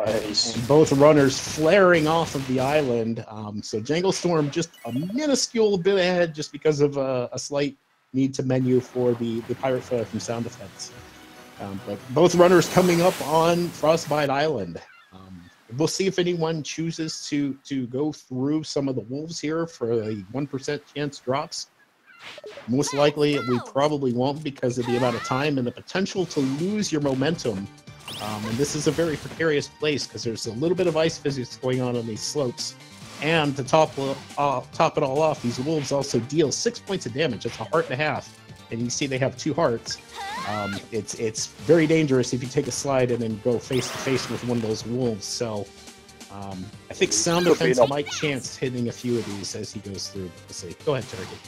S2: Nice.
S1: And both runners flaring off of the island. So Janglestorm just a minuscule bit ahead just because of a slight need to menu for the Pirate Flare from Sound Defense. But both runners coming up on Frostbite Island. We'll see if anyone chooses to go through some of the wolves here for a 1% chance drops. Most likely, we probably won't because of the amount of time and the potential to lose your momentum. And this is a very precarious place because there's a little bit of ice physics going on these slopes. And to top it all off, these wolves also deal 6 points of damage. It's 1.5 hearts. And you see they have 2 hearts. It's very dangerous if you take a slide and then go face to face with one of those wolves. So I think Sound Defense might chance hitting a few of these as he goes through. We'll see. Go ahead, Turkey.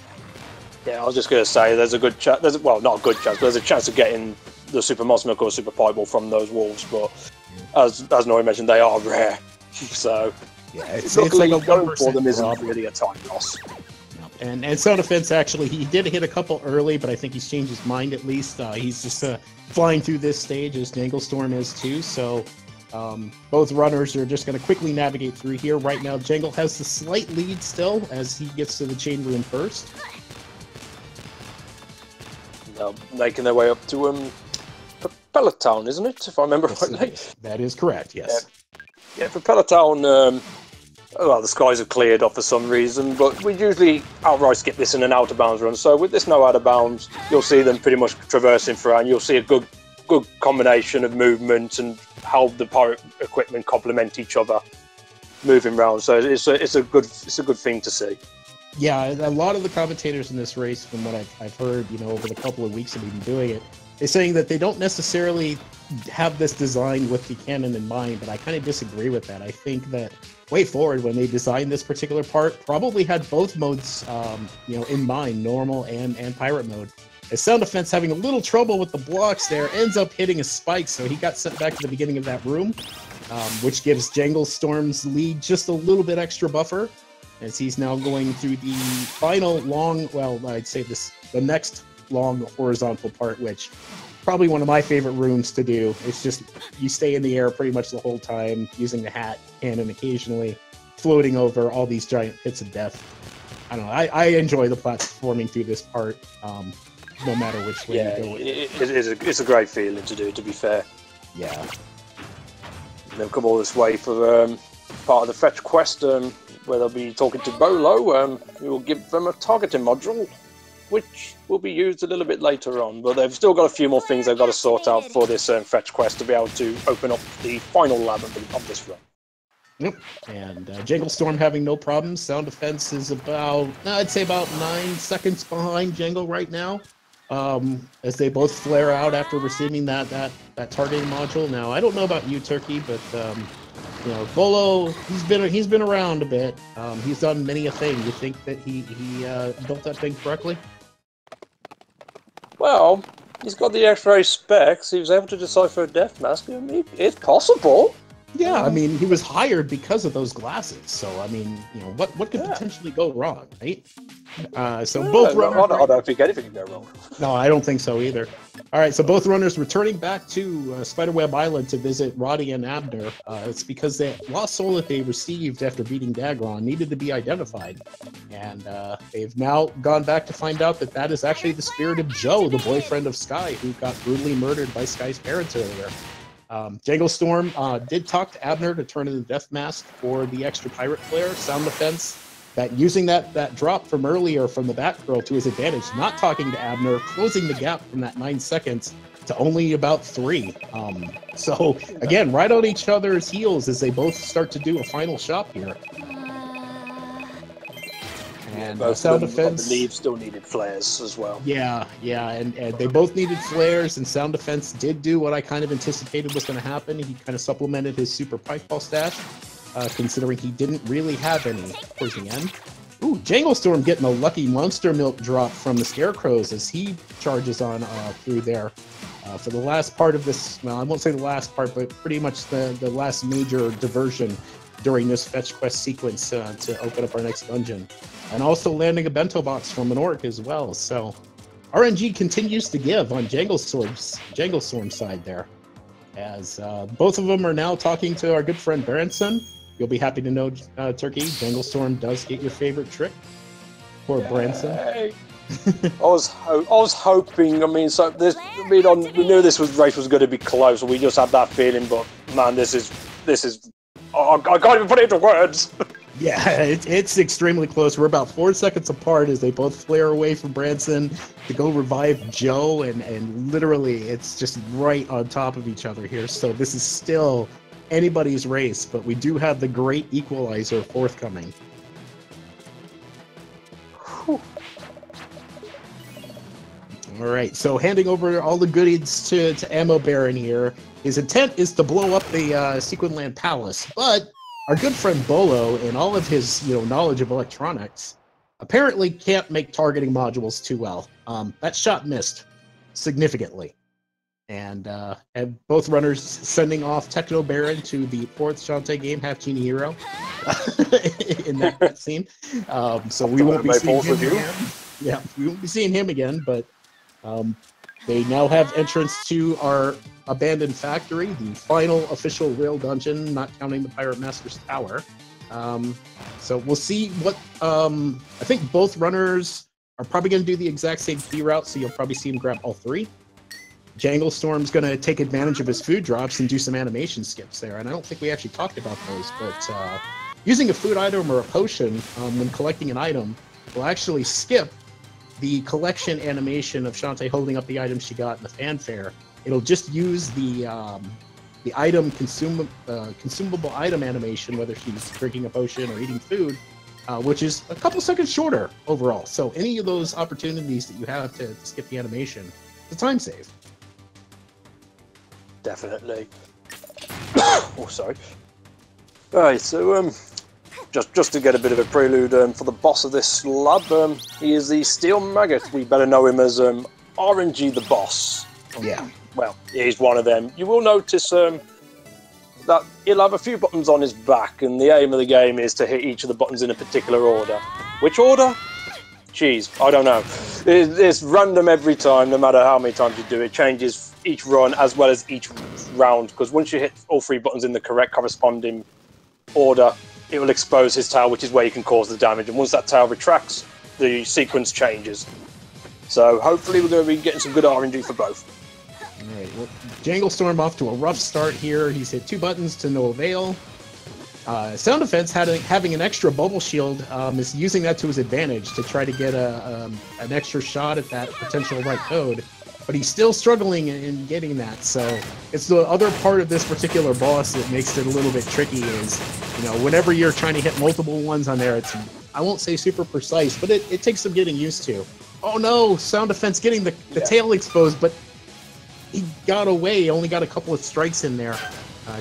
S2: Yeah, I was just going to say there's a good chance. Well, not a good chance, but there's a chance of getting the Super Monster Milk or Super Pokeball from those wolves. But as Nori mentioned, they are rare. So
S1: yeah, it's like a
S2: going for them isn't really a time loss.
S1: And Sound Defense, actually, he did hit a couple early, but I think he's changed his mind at least. He's just flying through this stage as Janglestorm is too. So both runners are just going to quickly navigate through here. Right now, Jangle has the slight lead still as he gets to the chain room first.
S2: Now making their way up to Propeller Town, isn't it? If I remember rightly.
S1: That is correct, yes.
S2: Yeah, Propeller Town... well, the skies have cleared up for some reason, but we usually outright skip this in an out-of-bounds run. So with this no out-of-bounds, you'll see them pretty much traversing through, and you'll see a good combination of movement and how the pirate equipment complement each other moving around. So it's a good thing to see.
S1: Yeah, a lot of the commentators in this race, from what I've heard, you know, over the couple of weeks of even doing it, they're saying that they don't necessarily have this design with the cannon in mind, but I kind of disagree with that. I think that way forward, when they designed this particular part, probably had both modes, you know, in mind, normal and pirate mode. As Sound Defense having a little trouble with the blocks there, ends up hitting a spike, so he got sent back to the beginning of that room, which gives Janglestorm's lead just a little bit extra buffer, as he's now going through the final long, well, I'd say the next long horizontal part, which probably one of my favorite rooms to do. It's just, you stay in the air pretty much the whole time, using the hat, cannon occasionally, floating over all these giant pits of death. I don't know, I enjoy the platforming through this part, no matter which way you go with it.
S2: It's a great feeling to do, to be fair.
S1: Yeah.
S2: And they'll come all this way for part of the fetch quest, where they'll be talking to Bolo. We will give them a targeting module, which will be used a little bit later on. But they've still got a few more things they've got to sort out for this fetch quest to be able to open up the final lab of this run.
S1: Yep. And Janglestorm having no problems. Sound Defense is about, I'd say about 9 seconds behind Jangle right now, as they both flare out after receiving that targeting module. Now, I don't know about you, Turkey, but you know, Bolo, he's been around a bit. He's done many a thing. You think that he built that thing correctly?
S2: Well, he's got the X-ray specs. He was able to decipher a death mask. I mean, it's possible.
S1: Yeah, I mean, he was hired because of those glasses. So, I mean, you know, what could potentially go wrong, right? Both runners...
S2: I don't think anything can go wrong.
S1: No, I don't think so either. All right, so both runners returning back to Spiderweb Island to visit Roddy and Abner. It's because the lost soul that they received after beating Dagron needed to be identified. And they've now gone back to find out that that is actually the spirit of Joe, the boyfriend of Sky, who got brutally murdered by Sky's parents earlier. Janglestorm did talk to Abner to turn in the death mask for the extra pirate flare. Sound Defense, that using that drop from earlier from the Batgirl to his advantage, not talking to Abner, closing the gap from that 9 seconds to only about 3. So again, right on each other's heels as they both start to do a final shot here. And Sound Defense,
S2: I believe, still needed flares as well.
S1: Yeah, and they both needed flares, and Sound Defense did do what I kind of anticipated was going to happen. He kind of supplemented his super pipeball stash, considering he didn't really have any towards the end. Ooh, Janglestorm getting a lucky Monster Milk drop from the Scarecrows as he charges on through there. For the last part of this, well, I won't say the last part, but pretty much the last major diversion during this fetch quest sequence to open up our next dungeon. And also landing a bento box from an orc as well. So RNG continues to give on Janglestorm's side there. As both of them are now talking to our good friend Berenson. You'll be happy to know, Turkey, Janglestorm does get your favorite trick. Poor Berenson.
S2: I was hoping. I mean, we knew this race was going to be close. We just had that feeling. But man, this is. I can't even put it into words.
S1: Yeah, it's extremely close. We're about 4 seconds apart as they both flare away from Branson to go revive Joe, and literally it's just right on top of each other here. So this is still anybody's race, but we do have the great equalizer forthcoming. Whew. All right, so handing over all the goodies to Ammo Baron here. His intent is to blow up the Sequin Land Palace, but our good friend Bolo, in all of his knowledge of electronics, apparently can't make targeting modules too well. That shot missed significantly. And both runners sending off Techno Baron to the 4th Shantae game, Half Genie Hero, in that scene. So we won't be seeing him again. Yeah, we won't be seeing him again, but they now have entrance to our abandoned factory, the final official rail dungeon, not counting the Pirate Master's Tower. So we'll see what... I think both runners are probably going to do the exact same key route, so you'll probably see him grab all 3. Janglestorm's going to take advantage of his food drops and do some animation skips there, and I don't think we actually talked about those, but using a food item or a potion when collecting an item will actually skip the collection animation of Shantae holding up the item she got in the fanfare. It'll just use the item consumable item animation, whether she's drinking a potion or eating food, which is a couple seconds shorter overall. So any of those opportunities that you have to skip the animation, it's a time save.
S2: Definitely. Oh, sorry. Alright, so just to get a bit of a prelude for the boss of this lab, he is the Steel Maggot. We better know him as RNG the Boss.
S1: Yeah.
S2: Well, he's one of them. You will notice that he'll have a few buttons on his back, and the aim of the game is to hit each of the buttons in a particular order. Which order? Jeez, I don't know. It's random every time, no matter how many times you do it. It changes each run as well as each round, because once you hit all 3 buttons in the correct corresponding order, it will expose his tail, which is where you can cause the damage. And once that tail retracts, the sequence changes. So hopefully we're going to be getting some good RNG for both.
S1: All right, well, Janglestorm off to a rough start here. He's hit 2 buttons to no avail. Sound Defense having an extra bubble shield is using that to his advantage to try to get an extra shot at that potential right code. But he's still struggling in getting that. So it's the other part of this particular boss that makes it a little bit tricky is, whenever you're trying to hit multiple ones on there, it's, I won't say super precise, but it takes some getting used to. Oh no, Sound Defense getting the tail exposed, but he got away, only got a couple of strikes in there.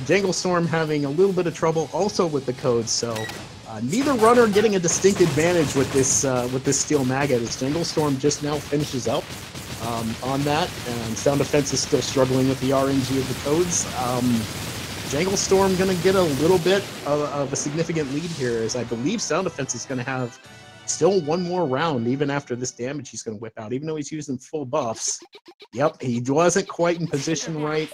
S1: Janglestorm having a little bit of trouble also with the codes, so neither runner getting a distinct advantage with this Steel Maggot as Janglestorm just now finishes up on that, and Sound Defense is still struggling with the RNG of the codes. Janglestorm going to get a little bit of a significant lead here, as I believe Sound Defense is going to have still one more round, even after this damage he's going to whip out, even though he's using full buffs. Yep, he wasn't quite in position right.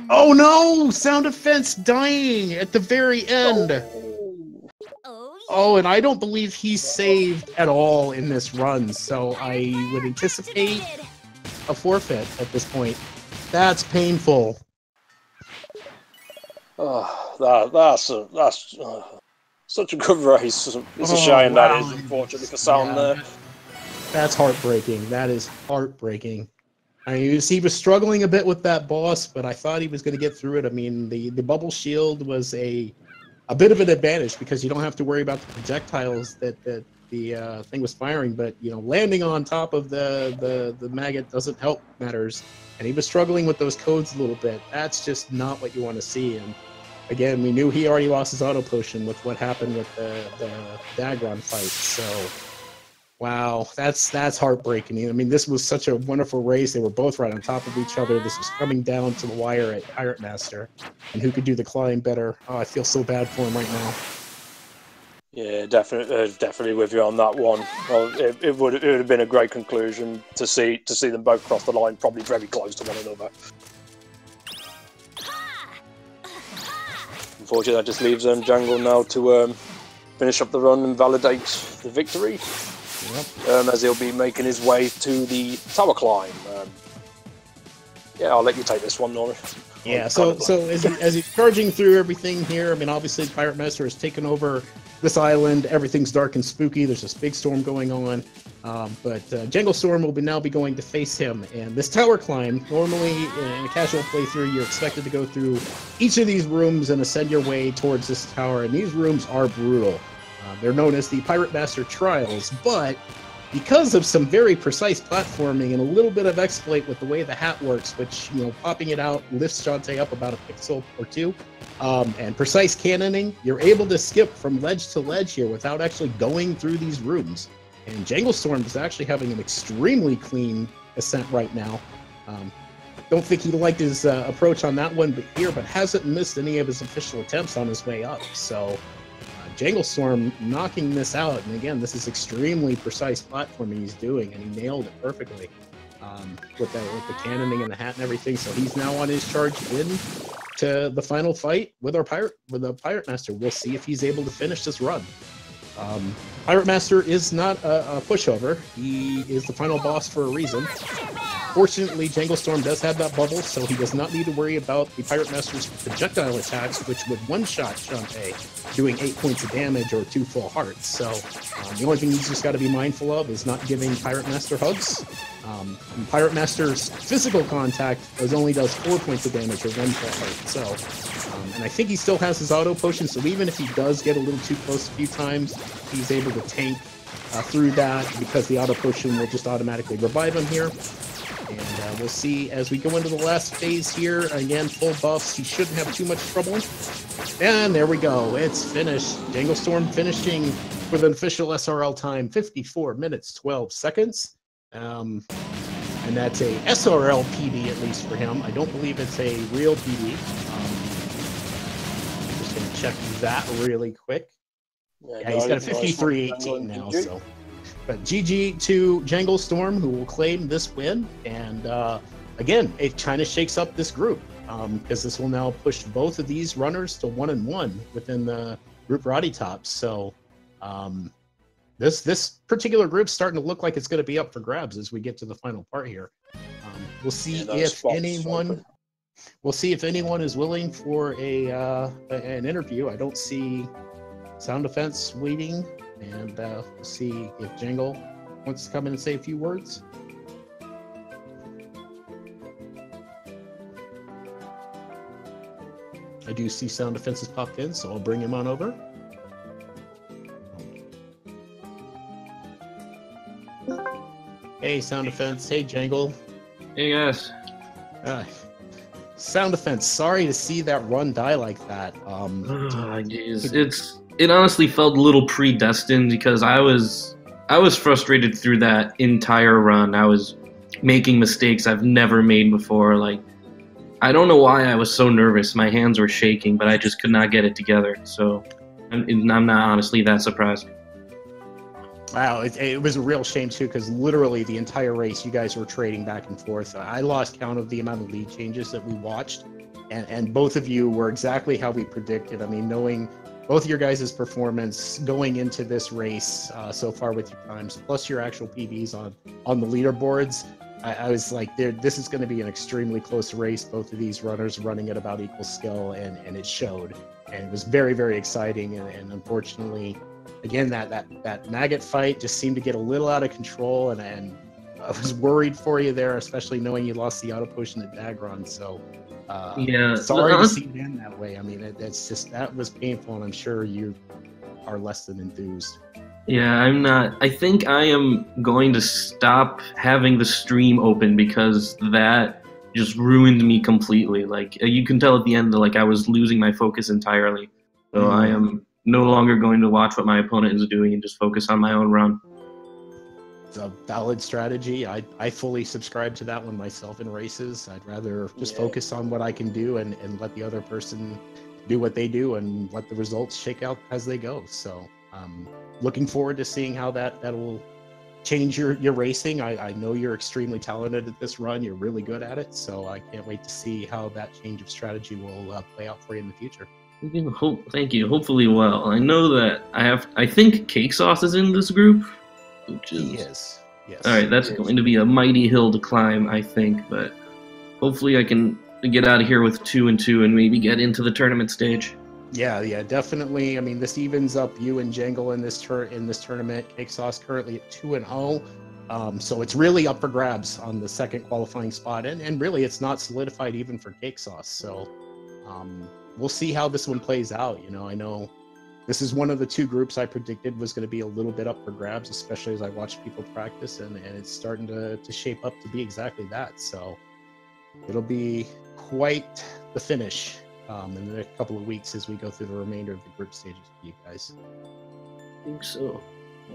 S1: Oh no! Sound Defense dying at the very end! Oh, and I don't believe he's saved at all in this run, so I would anticipate a forfeit at this point. That's painful.
S2: Oh, that's such a good race. It's a shame
S1: wow.
S2: that is, unfortunately, for Sound there.
S1: That's heartbreaking. That is heartbreaking. I mean, he was struggling a bit with that boss, but I thought he was going to get through it. I mean, the bubble shield was a bit of an advantage because you don't have to worry about the projectiles that the thing was firing, but landing on top of the maggot doesn't help matters. And he was struggling with those codes a little bit. That's just not what you want to see. And again, we knew he already lost his auto potion with what happened with the Dagron fight. So, wow, that's heartbreaking. I mean, this was such a wonderful race. They were both right on top of each other. This was coming down to the wire at Pirate Master, and who could do the climb better? Oh, I feel so bad for him right now.
S2: Yeah, definitely with you on that one. Well, it would have been a great conclusion to see them both cross the line, probably very close to one another. Unfortunately, that just leaves Jungle now to finish up the run and validate the victory. Yep. As he'll be making his way to the tower climb. Yeah, I'll let you take this one, Nora.
S1: Yeah, so as he's charging through everything here, I mean, obviously the Pirate Master has taken over this island. Everything's dark and spooky. There's this big storm going on. But Janglestorm will now be going to face him. And this tower climb, normally in a casual playthrough, you're expected to go through each of these rooms and ascend your way towards this tower. And these rooms are brutal. They're known as the Pirate Master Trials, but because of some very precise platforming and a little bit of exploit with the way the hat works, which, popping it out lifts Shantae up about a pixel or two, and precise cannoning, you're able to skip from ledge to ledge here without actually going through these rooms. And Janglestorm is actually having an extremely clean ascent right now. Don't think he liked his approach on that one but hasn't missed any of his official attempts on his way up. So Janglestorm knocking this out, and again, this is extremely precise platforming he's doing, and he nailed it perfectly with the cannoning and the hat and everything. So he's now on his charge in to the final fight with the Pirate Master. We'll see if he's able to finish this run. Pirate Master is not a pushover. He is the final boss for a reason. Fortunately, Janglestorm does have that bubble, so he does not need to worry about the Pirate Master's projectile attacks, which would one-shot Shantae, doing 8 points of damage or 2 full hearts. So the only thing he's just got to be mindful of is not giving Pirate Master hugs. And Pirate Master's physical contact only does 4 points of damage or 1 full heart. So And I think he still has his auto potion, so even if he does get a little too close a few times, he's able to tank through that because the auto potion will just automatically revive him here. And we'll see as we go into the last phase here. Again, full buffs. He shouldn't have too much trouble. And there we go. It's finished. Janglestorm finishing with an official SRL time, 54 minutes, 12 seconds. And that's a SRL PB, at least for him. I don't believe it's a real PB. I'm just going to check that really quick. Yeah, he's got a 53-18 now, so... But GG to Janglestorm, who will claim this win. And again, it kind of shakes up this group because this will now push both of these runners to 1-1 within the group Roddy Tops. So this particular group's starting to look like it's going to be up for grabs as we get to the final part here. We'll see if anyone. We'll see if anyone is willing for an interview. I don't see Sound Defense waiting. And we'll see if Jangle wants to come in and say a few words. I do see Sound Defense has popped in, so I'll bring him on over. Hey, Sound Defense. Hey, Jangle.
S3: Hey, guys.
S1: Sound Defense, sorry to see that run die like that.
S3: It honestly felt a little predestined because I was frustrated through that entire run. I was making mistakes I've never made before. Like, I don't know why I was so nervous. My hands were shaking, but I just could not get it together. So I'm not honestly that surprised.
S1: Wow, it was a real shame too, because literally the entire race you guys were trading back and forth. I lost count of the amount of lead changes that we watched, and both of you were exactly how we predicted. I mean, knowing both your guys' performance going into this race so far with your times, plus your actual PBs on the leaderboards, I was like, this is going to be an extremely close race. Both of these runners running at about equal skill, and it showed. And it was very, very exciting. And unfortunately, again, that maggot fight just seemed to get a little out of control. And I was worried for you there, especially knowing you lost the auto potion at Dagron. So...
S3: yeah,
S1: sorry to see it end that way. I mean, it's just, that was painful, and I'm sure you are less than enthused.
S3: Yeah, I'm not. I think I am going to stop having the stream open because that just ruined me completely. Like, you can tell at the end that, like, I was losing my focus entirely. So I am no longer going to watch what my opponent is doing and just focus on my own run.
S1: It's a valid strategy. I fully subscribe to that one myself in races. I'd rather just focus on what I can do and let the other person do what they do and let the results shake out as they go. So looking forward to seeing how that will change your racing. I know you're extremely talented at this run. You're really good at it. So I can't wait to see how that change of strategy will play out for you in the future.
S3: Thank you. Hopefully well. I know that I think Cake Sauce is in this group.
S1: He is. Yes.
S3: All right, that's going to be a mighty hill to climb, I think, but hopefully I can get out of here with 2-2 and maybe get into the tournament stage.
S1: Yeah, definitely. I mean, this evens up you and Jangle in this tournament. Cake Sauce currently at 2-0. So it's really up for grabs on the second qualifying spot, and really it's not solidified even for Cake Sauce. So we'll see how this one plays out. I know this is one of the two groups I predicted was going to be a little bit up for grabs, especially as I watch people practice, and it's starting to shape up to be exactly that. So it'll be quite the finish in the next couple of weeks as we go through the remainder of the group stages for you guys.
S3: I think so.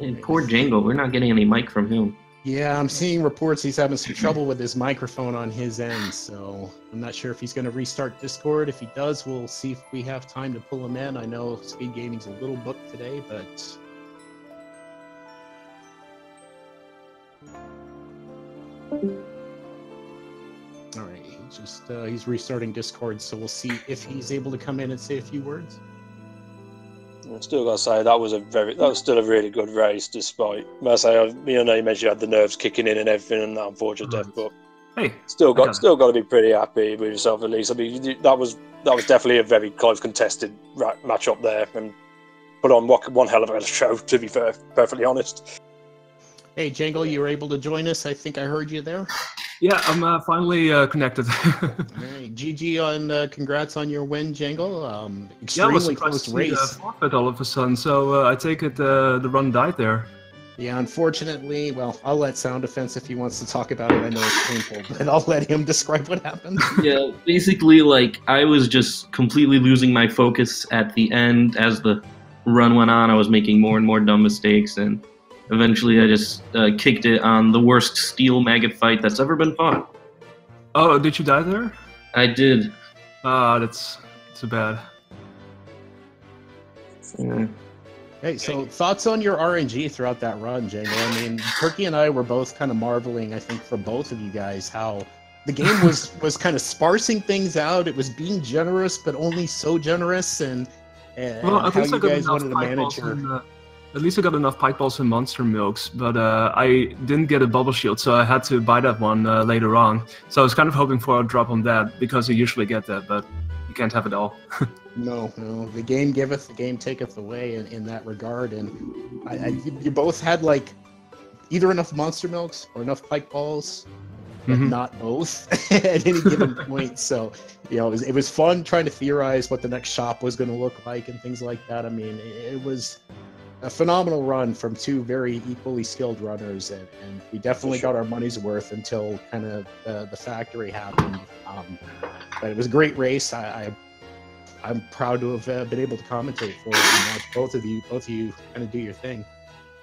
S3: And poor Jangle, we're not getting any mic from him.
S1: Yeah, I'm seeing reports he's having some trouble with his microphone on his end, so I'm not sure if he's going to restart Discord. If he does, we'll see if we have time to pull him in. I know Speed Gaming's a little booked today, but... All right, he's restarting Discord, so we'll see if he's able to come in and say a few words.
S2: I still got to say that was still a really good race, despite. I say, you mentioned you had the nerves kicking in and everything, and that unfortunate death, but still got to be pretty happy with yourself at least. I mean, that was definitely a very close contested match up there, and put on one hell of a show, to be perfectly honest.
S1: Hey, Jangle, you were able to join us. I think I heard you there.
S4: Yeah, I'm finally connected.
S1: All right, GG on congrats on your win, Jangle.
S4: Yeah, I was
S1: Extremely
S4: surprised
S1: close
S4: to see
S1: race.
S4: forfeit all of a sudden, so I take it the run died there.
S1: Yeah, unfortunately, well, I'll let Sound Defense if he wants to talk about it. I know it's painful, but I'll let him describe what happened.
S3: Yeah, basically, like, I was just completely losing my focus at the end as the run went on. I was making more and more dumb mistakes, and eventually I just kicked it on the worst steel maggot fight that's ever been fought.
S4: Oh, did you die there?
S3: I did.
S4: Ah, that's too bad.
S3: Yeah.
S1: Hey, so thoughts on your RNG throughout that run, Jangle? I mean, Turkey and I were both kind of marveling, I think, for both of you guys, how the game was kind of sparsing things out. It was being generous, but only so generous, and
S4: Well, at
S1: how
S4: least I
S1: you
S4: got
S1: guys
S4: enough
S1: wanted to
S4: pike
S1: manage
S4: balls
S1: your...
S4: and, at least I got enough pike balls and monster milks, but I didn't get a bubble shield, so I had to buy that one later on. So I was kind of hoping for a drop on that, because you usually get that, but you can't have it all.
S1: No, the game giveth, the game taketh away in that regard, and you both had like either enough monster milks or enough pike balls, but not both at any given point. So, you know, it was fun trying to theorize what the next shop was going to look like and things like that. I mean, it was a phenomenal run from two very equally skilled runners, and we definitely got our money's worth until kind of the factory happened. But it was a great race. I'm proud to have been able to commentate for it and watch both of you kind of do your thing.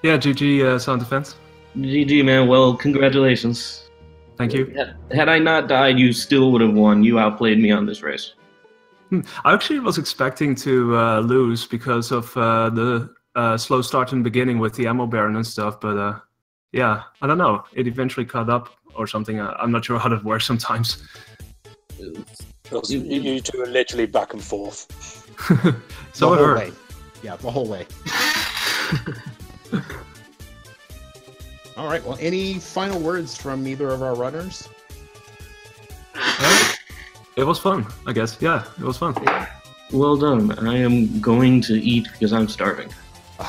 S4: Yeah, GG Sound Defense.
S3: GG, man. Well, congratulations.
S4: Thank you.
S3: Had I not died, you still would have won. You outplayed me on this race.
S4: I actually was expecting to lose because of the slow start in the beginning with the ammo baron and stuff, but yeah, I don't know. It eventually caught up or something. I'm not sure how that works sometimes.
S2: You two are literally back and forth.
S4: So
S1: the
S4: I
S1: whole
S4: heard.
S1: way. Yeah, the whole way. All right. Well, any final words from either of our runners?
S4: It was fun, I guess. Yeah, it was fun.
S3: Well done. I am going to eat because I'm starving.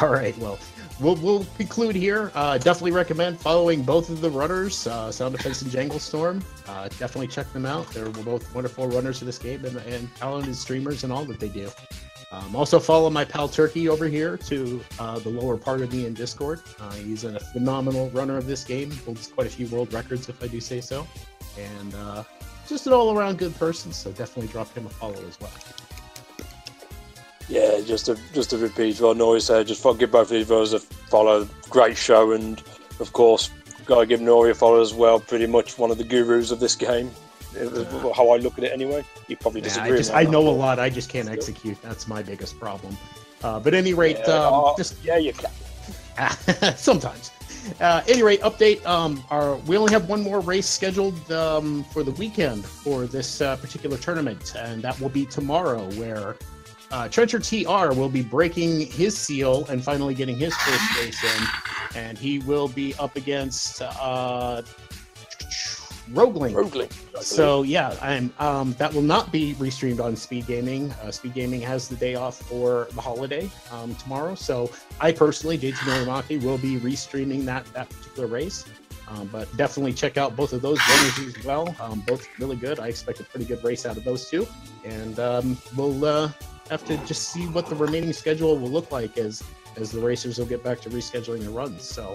S1: All right. Well, we'll conclude here. Definitely recommend following both of the runners, Sound Defense and Janglestorm. Definitely check them out. They're both wonderful runners of this game and talented streamers and all that they do. Also follow my pal Turkey over here to the lower part of me in Discord. He's a phenomenal runner of this game. Holds quite a few world records, if I do say so. And just an all-around good person, so definitely drop him a follow as well.
S2: Yeah, just to repeat what Nori said, just give both of these brothers a follow. Great show, and of course, gotta give Nori a follow as well. Pretty much one of the gurus of this game. How I look at it anyway. You probably disagree.
S1: I know a lot. I just can't execute. That's my biggest problem. But at any rate,
S2: yeah, you can.
S1: Sometimes. Any rate, update. We only have one more race scheduled for the weekend for this particular tournament, and that will be tomorrow, where Trencher TR will be breaking his seal and finally getting his first race in, and he will be up against Rogueling. So yeah, that will not be restreamed on Speed Gaming. Speed Gaming has the day off for the holiday tomorrow, so I personally, JT Norimaki, will be restreaming that particular race. But definitely check out both of those runners as well. Both really good. I expect a pretty good race out of those two, and we'll have to just see what the remaining schedule will look like as the racers will get back to rescheduling the runs. So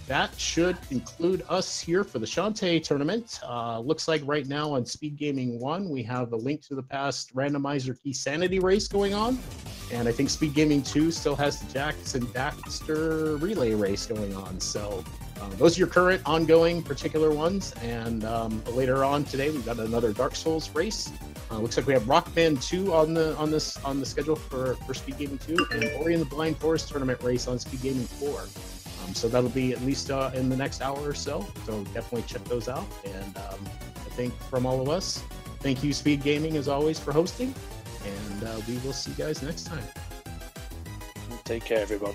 S1: that should conclude us here for the Shantae tournament. Looks like right now on Speed Gaming 1, we have a Link to the Past randomizer key sanity race going on. And I think Speed Gaming 2 still has the Jax and Daxter relay race going on. So those are your current ongoing particular ones. And later on today, we've got another Dark Souls race. Looks like we have Rockman 2 on the schedule for Speed Gaming 2, and Ori and the Blind Forest tournament race on Speed Gaming 4. So that'll be at least in the next hour or so. So definitely check those out. And I think from all of us, thank you, Speed Gaming, as always, for hosting. And we will see you guys next time.
S2: Take care, everyone.